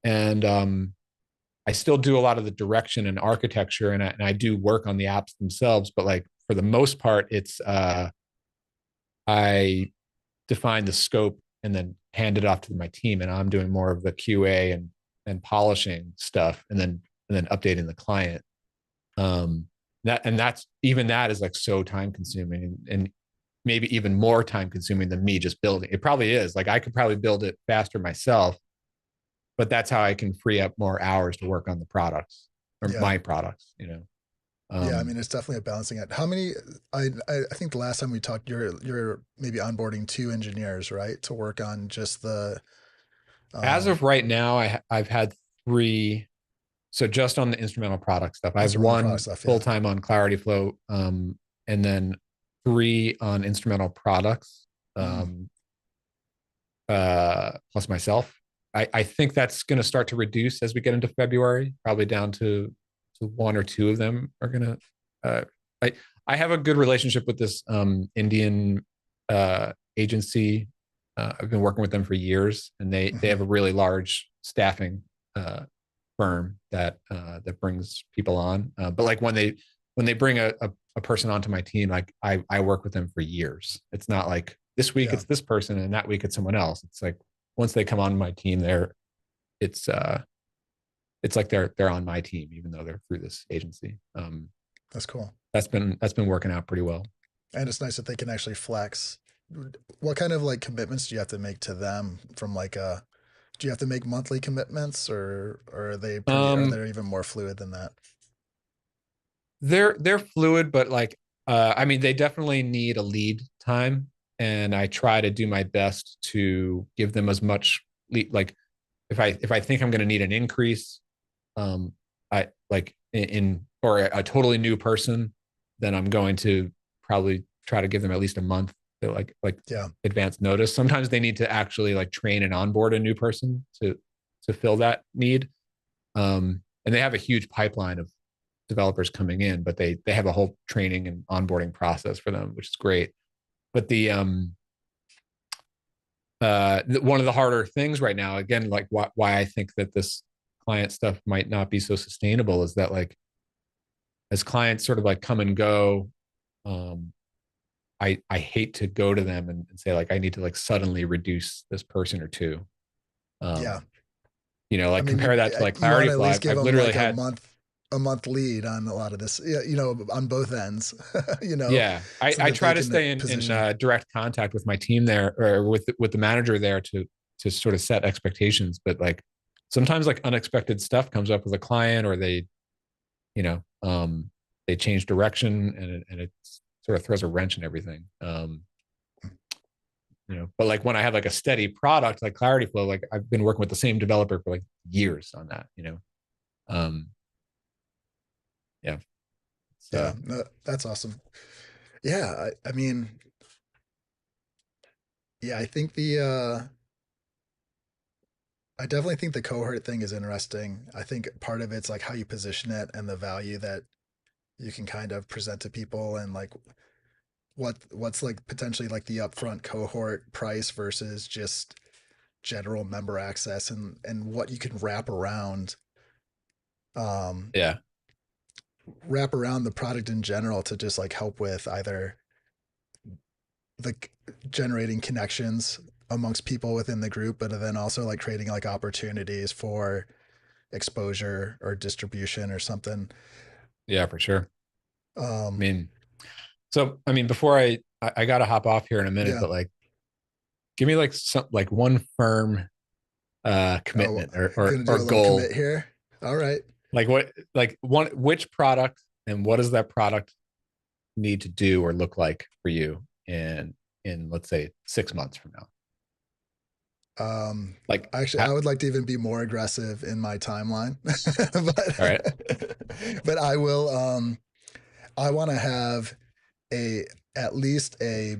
and I still do a lot of the direction and architecture, and I do work on the apps themselves. But like for the most part, it's I define the scope and then hand it off to my team, and I'm doing more of the QA and polishing stuff, and then updating the client. Um, that's even that is like so time consuming, and maybe even more time consuming than me just building. It probably is. Like I could probably build it faster myself, but that's how I can free up more hours to work on the products or Yeah. my products. Yeah. I Um, mean, it's definitely a balancing act. How many? I think the last time we talked, you're maybe onboarding two engineers, right, to work on just the as um, of right now, I've had three. So just on the instrumental product stuff, I have instrumental product one stuff. full Yeah. time on Clarity Flow, and then three on instrumental products, Mm. um, plus myself. I think that's going to start to reduce as we get into February, probably down to one or two of them are going to. Uh, I I have a good relationship with this Indian agency. I've been working with them for years, and they Mm-hmm. have a really large staffing firm that brings people on. But like when they bring a person onto my team, like I work with them for years. It's not like this week Yeah. it's this person and that week it's someone else. It's like once they come on my team, it's uh it's like they're on my team even though they're through this agency. That's cool. That's been working out pretty well. And it's nice that they can actually flex. What kind of like commitments do you have to make to them from like do you have to make monthly commitments or are Um, they even more fluid than that? they're fluid, but like I mean, they definitely need a lead time, and I try to do my best to give them as much lead. Like if I think I'm going to need an increase, I like in or a totally new person, then I'm going to probably try to give them at least a month to like Yeah. advance notice. Sometimes they need to actually like train and onboard a new person to fill that need. And they have a huge pipeline of developers coming in, but they have a whole training and onboarding process for them, which is great. But the one of the harder things right now, again, like why I think that this client stuff might not be so sustainable is that like as clients sort of like come and go, um, I hate to go to them and say like I need to like suddenly reduce this person or two. Yeah. Um, you know, I like mean, compare that to like you want Clarity to at Flow. least give I've them literally like had a month lead on a lot of this, on both ends, yeah. so I that they try to can stay in position. direct contact with my team there or with the manager there to sort of set expectations. But like sometimes like unexpected stuff comes up with a client or you know they change direction and it sort of throws a wrench in everything. But like when I have like a steady product like Clarity Flow, like I've been working with the same developer for like years on that. Um, yeah. Yeah, So no, that's awesome. Yeah, I mean, yeah, I definitely think the cohort thing is interesting. I think part of it's like how you position it and the value that you can kind of present to people, and like what's like potentially like the upfront cohort price versus just general member access, and what you can um yeah, wrap around the product in general to just like help with either the generating connections amongst people within the group, but then also like creating like opportunities for exposure or distribution or something. yeah, for sure. I Um, mean, so I mean, before I gotta hop off here in a minute, yeah. but like give me like some like one firm Oh, commitment or gonna do or a little goal. commit here. All right. Like what like one which product and what does that product need to do or look like for you in let's say 6 months from now? Um, Like Actually, I would like to even be more aggressive in my timeline, all right. but I will. I want to have a at least a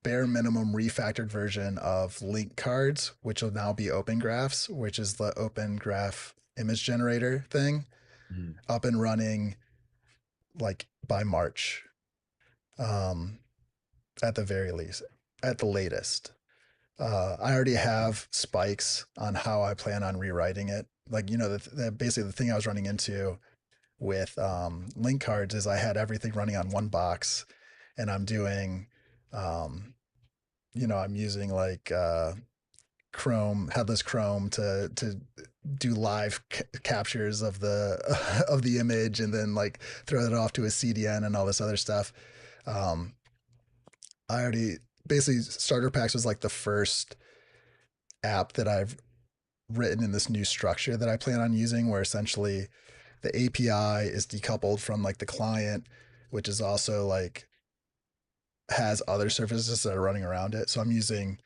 bare minimum refactored version of link cards, which will now be Open Graphs, which is the Open Graph image generator thing, Mhm. up and running like by March, um, at the very least, at the latest. I already have spikes on how I plan on rewriting it. Like, basically the thing I was running into with link cards is I had everything running on one box, and I'm doing, um, I'm using like Chrome, headless Chrome to do live captures of the of the image, and then like throw it off to a CDN and all this other stuff. Um, I already basically starter packs was like the first app that I've written in this new structure that I plan on using, where essentially the API is decoupled from like the client, which is also like has other services that are running around it. So I'm using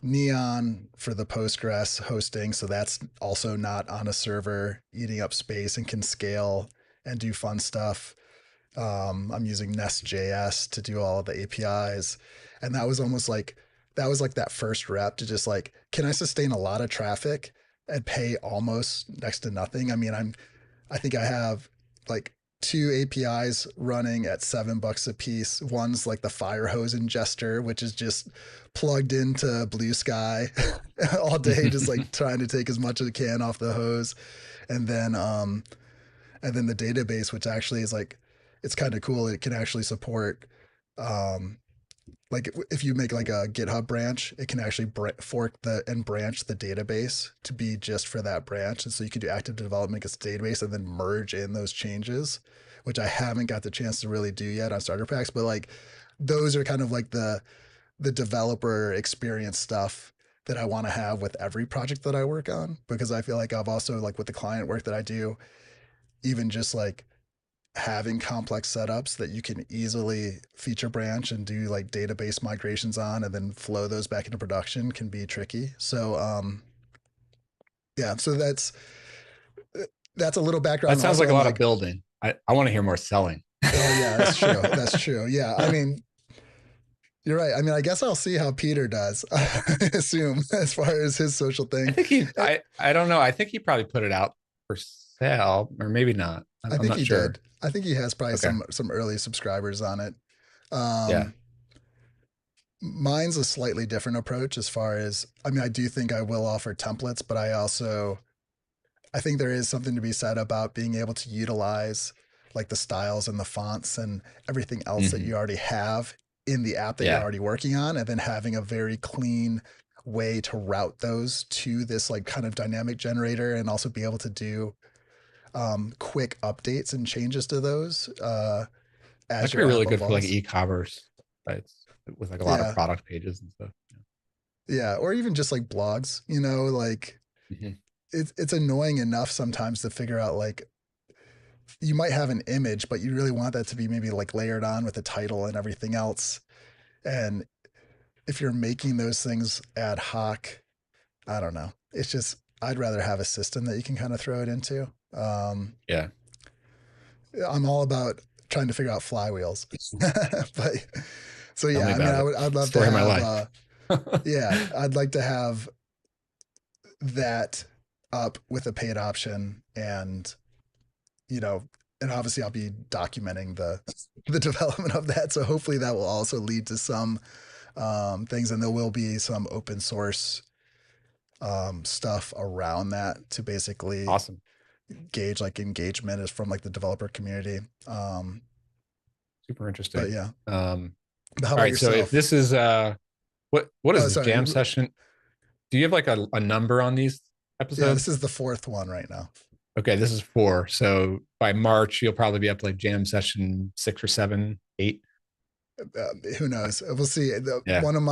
Neon for the Postgres hosting. So that's also not on a server eating up space and can scale and do fun stuff. I'm using Nest.js to do all of the APIs. And that was like that first rep to just like, can I sustain a lot of traffic and pay almost next to nothing? I mean, I think I have like two APIs running at $7 a piece. One's like the fire hose ingester, which is just plugged into Blue Sky all day, just like trying to take as much as it can off the hose. And then the database, which actually is like, it's kind of cool. It can actually support, um, like if you make like a GitHub branch, it can actually fork and branch the database to be just for that branch, and so you can do active development against the database and then merge in those changes, which I haven't got the chance to really do yet on starter packs. But like those are kind of like the developer experience stuff that I want to have with every project that I work on, because I feel like I've also like with the client work that I do, even just like having complex setups that you can easily feature branch and do like database migrations on and then flow those back into production can be tricky. So yeah, so that's a little That background sounds also like a on lot of like, building. I want to hear more selling. oh yeah, that's true. That's true. Yeah. I mean, You're right. I mean, I guess I'll see how Peter does. I assume as far as his social I thing. think he, Eh, I don't know. I think he probably put it out for sale, or maybe not. I I'm think not he sure. did. I think he has probably Okay. some early subscribers on it. Yeah. Um, Mine's a slightly different approach as far as, I mean, I do think I will offer templates, but I think there is something to be said about being able to utilize like the styles and the fonts and everything else that Hmm. you already have in the app that you're Yeah. already working on, and then having a very clean way to route those to this like kind of dynamic generator, and also be able to do quick updates and changes to those That as could be your really app good for like evolves. e-commerce sites with like a lot of Yeah. product pages and stuff. Yeah. Or even just like blogs, like Yeah. Hmm. it's annoying enough sometimes to figure out like you might have an image, but you really want that to be maybe like layered on with a title and everything else. And if you're making those things ad hoc, I don't know. It's just, I'd rather have a system that you can kind of throw it into. Um, Yeah. I'm all about trying to figure out flywheels. But so Tell yeah, me I mean, about it. I'd love to Story of my have, life. yeah, I'd like to have that up with a paid option, and you know, and obviously I'll be documenting the development of that. So hopefully that will also lead to some things, and there will be some open source stuff around that to basically Awesome. gauge like engagement is from like the developer community. Super But interesting. yeah, Um, but how all about right. So if yourself? this is what is Oh, this sorry. jam session? Do you have like a number on these Yeah, this episodes? is the fourth one right now. Okay, this is four. So by March, you'll probably be up to like jam session six or seven, eight. Who knows? We'll see. Yeah. One of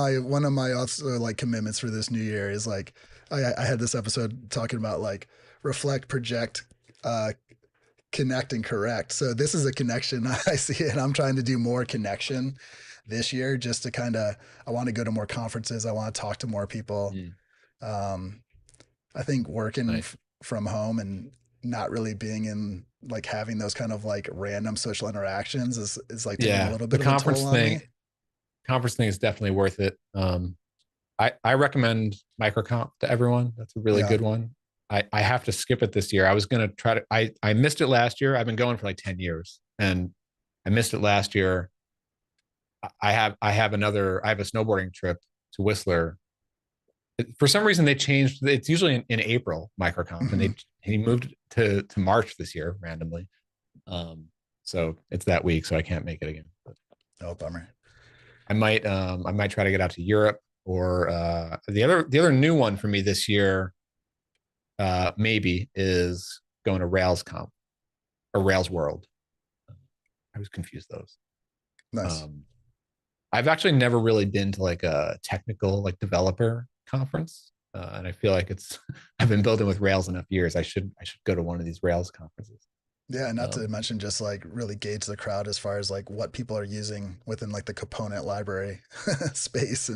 my also like commitments for this new year is like I had this episode talking about like reflect, project, uh, connect, and correct. So this is a connection. I see it. I'm trying to do more connection this year, just to kind of, I want to go to more conferences. I want to talk to more people. Mm, Um, I think working nice. from home and not really being in like having those kind of like random social interactions is like taking a Yeah, little the bit of a toll on me. conference thing is definitely worth it. I recommend microcomp to everyone. That's a really Yeah. good one. I have to skip it this year. I was gonna try to. I missed it last year. I've been going for like 10 years, and I missed it last year. I have a snowboarding trip to Whistler. For some reason, they changed. It's usually in April microcomp, and Mm-hmm. he moved it to March this year randomly. Um, so it's that week, so I can't make it again. But Oh, bummer. I might try to get out to Europe, or the other new one for me this year maybe is going to RailsConf or Rails World. I was confused those. Nice. Um, I've actually never really been to like a technical like developer conference, and I feel like it's I've been building with Rails enough years. I should go to one of these Rails conferences. Yeah, not to Um, mention just like really gauge the crowd as far as like what people are using within like the component library space,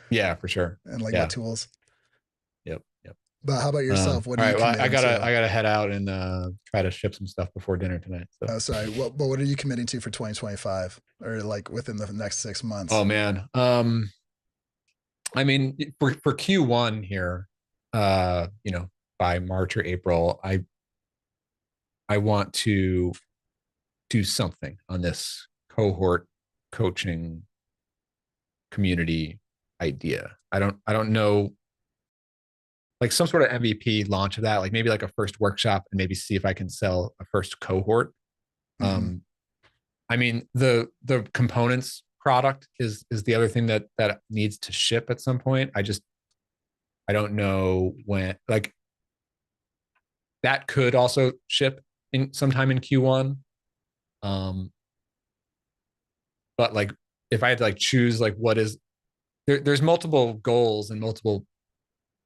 yeah, for sure. and like what Yeah. tools. Yep. Yep. But how about yourself? What are All you right. Well, committing I to? gotta head out and try to ship some stuff before dinner tonight. So, Oh, sorry. What are you committing to for 2025, or like within the next 6 months? oh man. I mean, for Q1 here, by March or April, I want to do something on this cohort coaching community idea. I don't know, like some sort of MVP launch of that, like maybe like a first workshop and maybe see if I can sell a first cohort. Mm-hmm. Um, I mean, the components product is the other thing that needs to ship at some point. I don't know when, like that could also ship in sometime in Q1. Um, but like if I had to like choose like what is there's multiple goals and multiple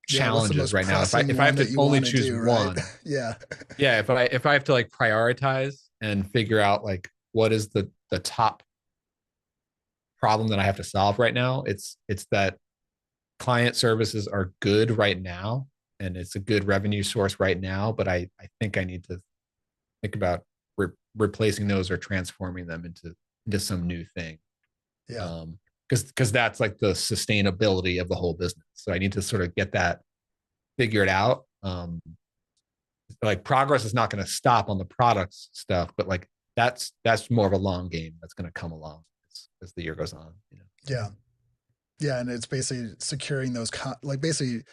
Yeah, what's the challenges most right now. If I pressing if I one have that to you only want to choose do, right? one, Yeah. yeah, if I have to like prioritize and figure out like what is the top problem that I have to solve right now, it's that client services are good right now and it's a good revenue source right now, but I think I need to think about replacing those or transforming them into some new thing. Yeah. Um, because that's like the sustainability of the whole business. So I need to sort of get that figured out. Like progress is not going to stop on the products stuff, but like that's more of a long game that's going to come along as the year goes on. You know? Yeah. Yeah. And it's basically securing those, like basically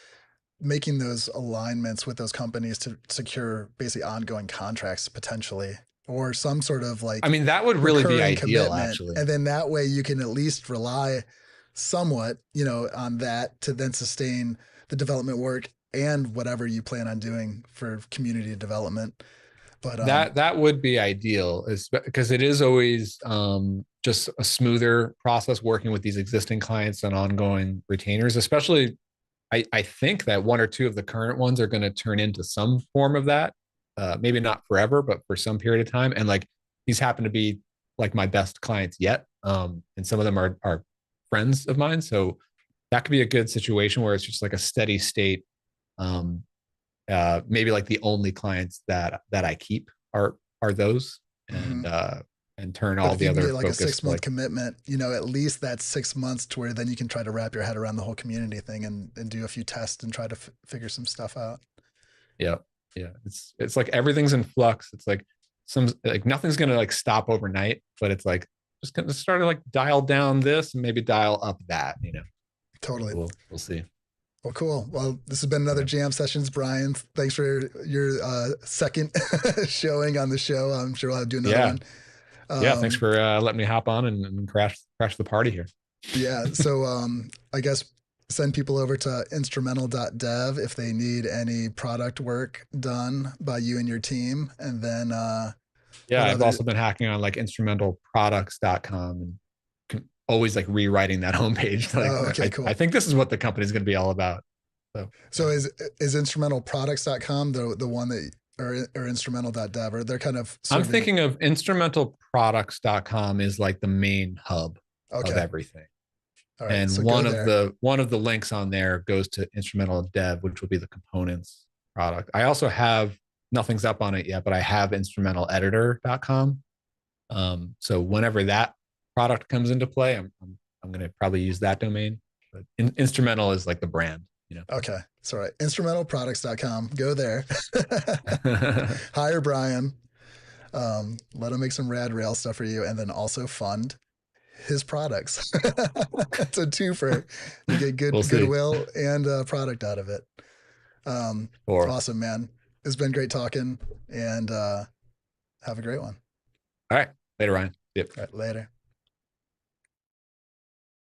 making those alignments with those companies to secure basically ongoing contracts potentially, or some sort of I like mean, that would really be recurring ideal, commitment. actually. And then that way you can at least rely somewhat, on that to then sustain the development work and whatever you plan on doing for community development. But That would be ideal, is because it is always just a smoother process working with these existing clients and ongoing retainers. Especially, I think that one or two of the current ones are going to turn into some form of that. Maybe not forever, but for some period of time. And like these happen to be like my best clients yet, and some of them are friends of mine. So that could be a good situation where it's just like a steady state. Um, Maybe like the only clients that I keep are those, mm-hmm. and turn But all if the you can other get like a focus 6 month like commitment, at least that's 6 months to where then you can try to wrap your head around the whole community thing and do a few tests and try to figure some stuff out. yeah, yeah. It's like everything's in flux. It's like some like nothing's gonna like stop overnight, but it's like just gonna start to like dial down this and maybe dial up that. Totally. We'll see. Well, cool. Well, this has been another Yeah, Jam Sessions, Brian. Thanks for your second showing on the show. I'm sure we'll have to do another yeah, one. yeah. Thanks Um, for letting me hop on and crash the party here. yeah. So I guess send people over to instrumental.dev if they need any product work done by you and your team. And then Yeah, what I've other? also been hacking on like instrumentalproducts.com and always like rewriting that homepage. Like Oh, okay, I cool. think this is what the company's going to be all about. So yeah. So is instrumentalproducts.com the one that or instrumental.dev, or they're kind of I'm serving it? thinking of instrumentalproducts.com is like the main hub of Okay. everything. All right. And So go there. one of the links on there goes to instrumental dev, which will be the components product. I also have nothing's up on it yet, but I have instrumentaleditor.com. So whenever that product comes into play, I'm going to probably use that domain. But instrumental is like the brand. Okay. It's all right. Instrumentalproducts.com. Go there. Yeah, Hire Brian. Let him make some rad rail stuff for you, and then also fund his products. It's a twofer. You get we'll good see. goodwill and product out of it. Or Awesome, man. It's been great talking, and have a great one. all right, later, Ryan. Yep. All right, later.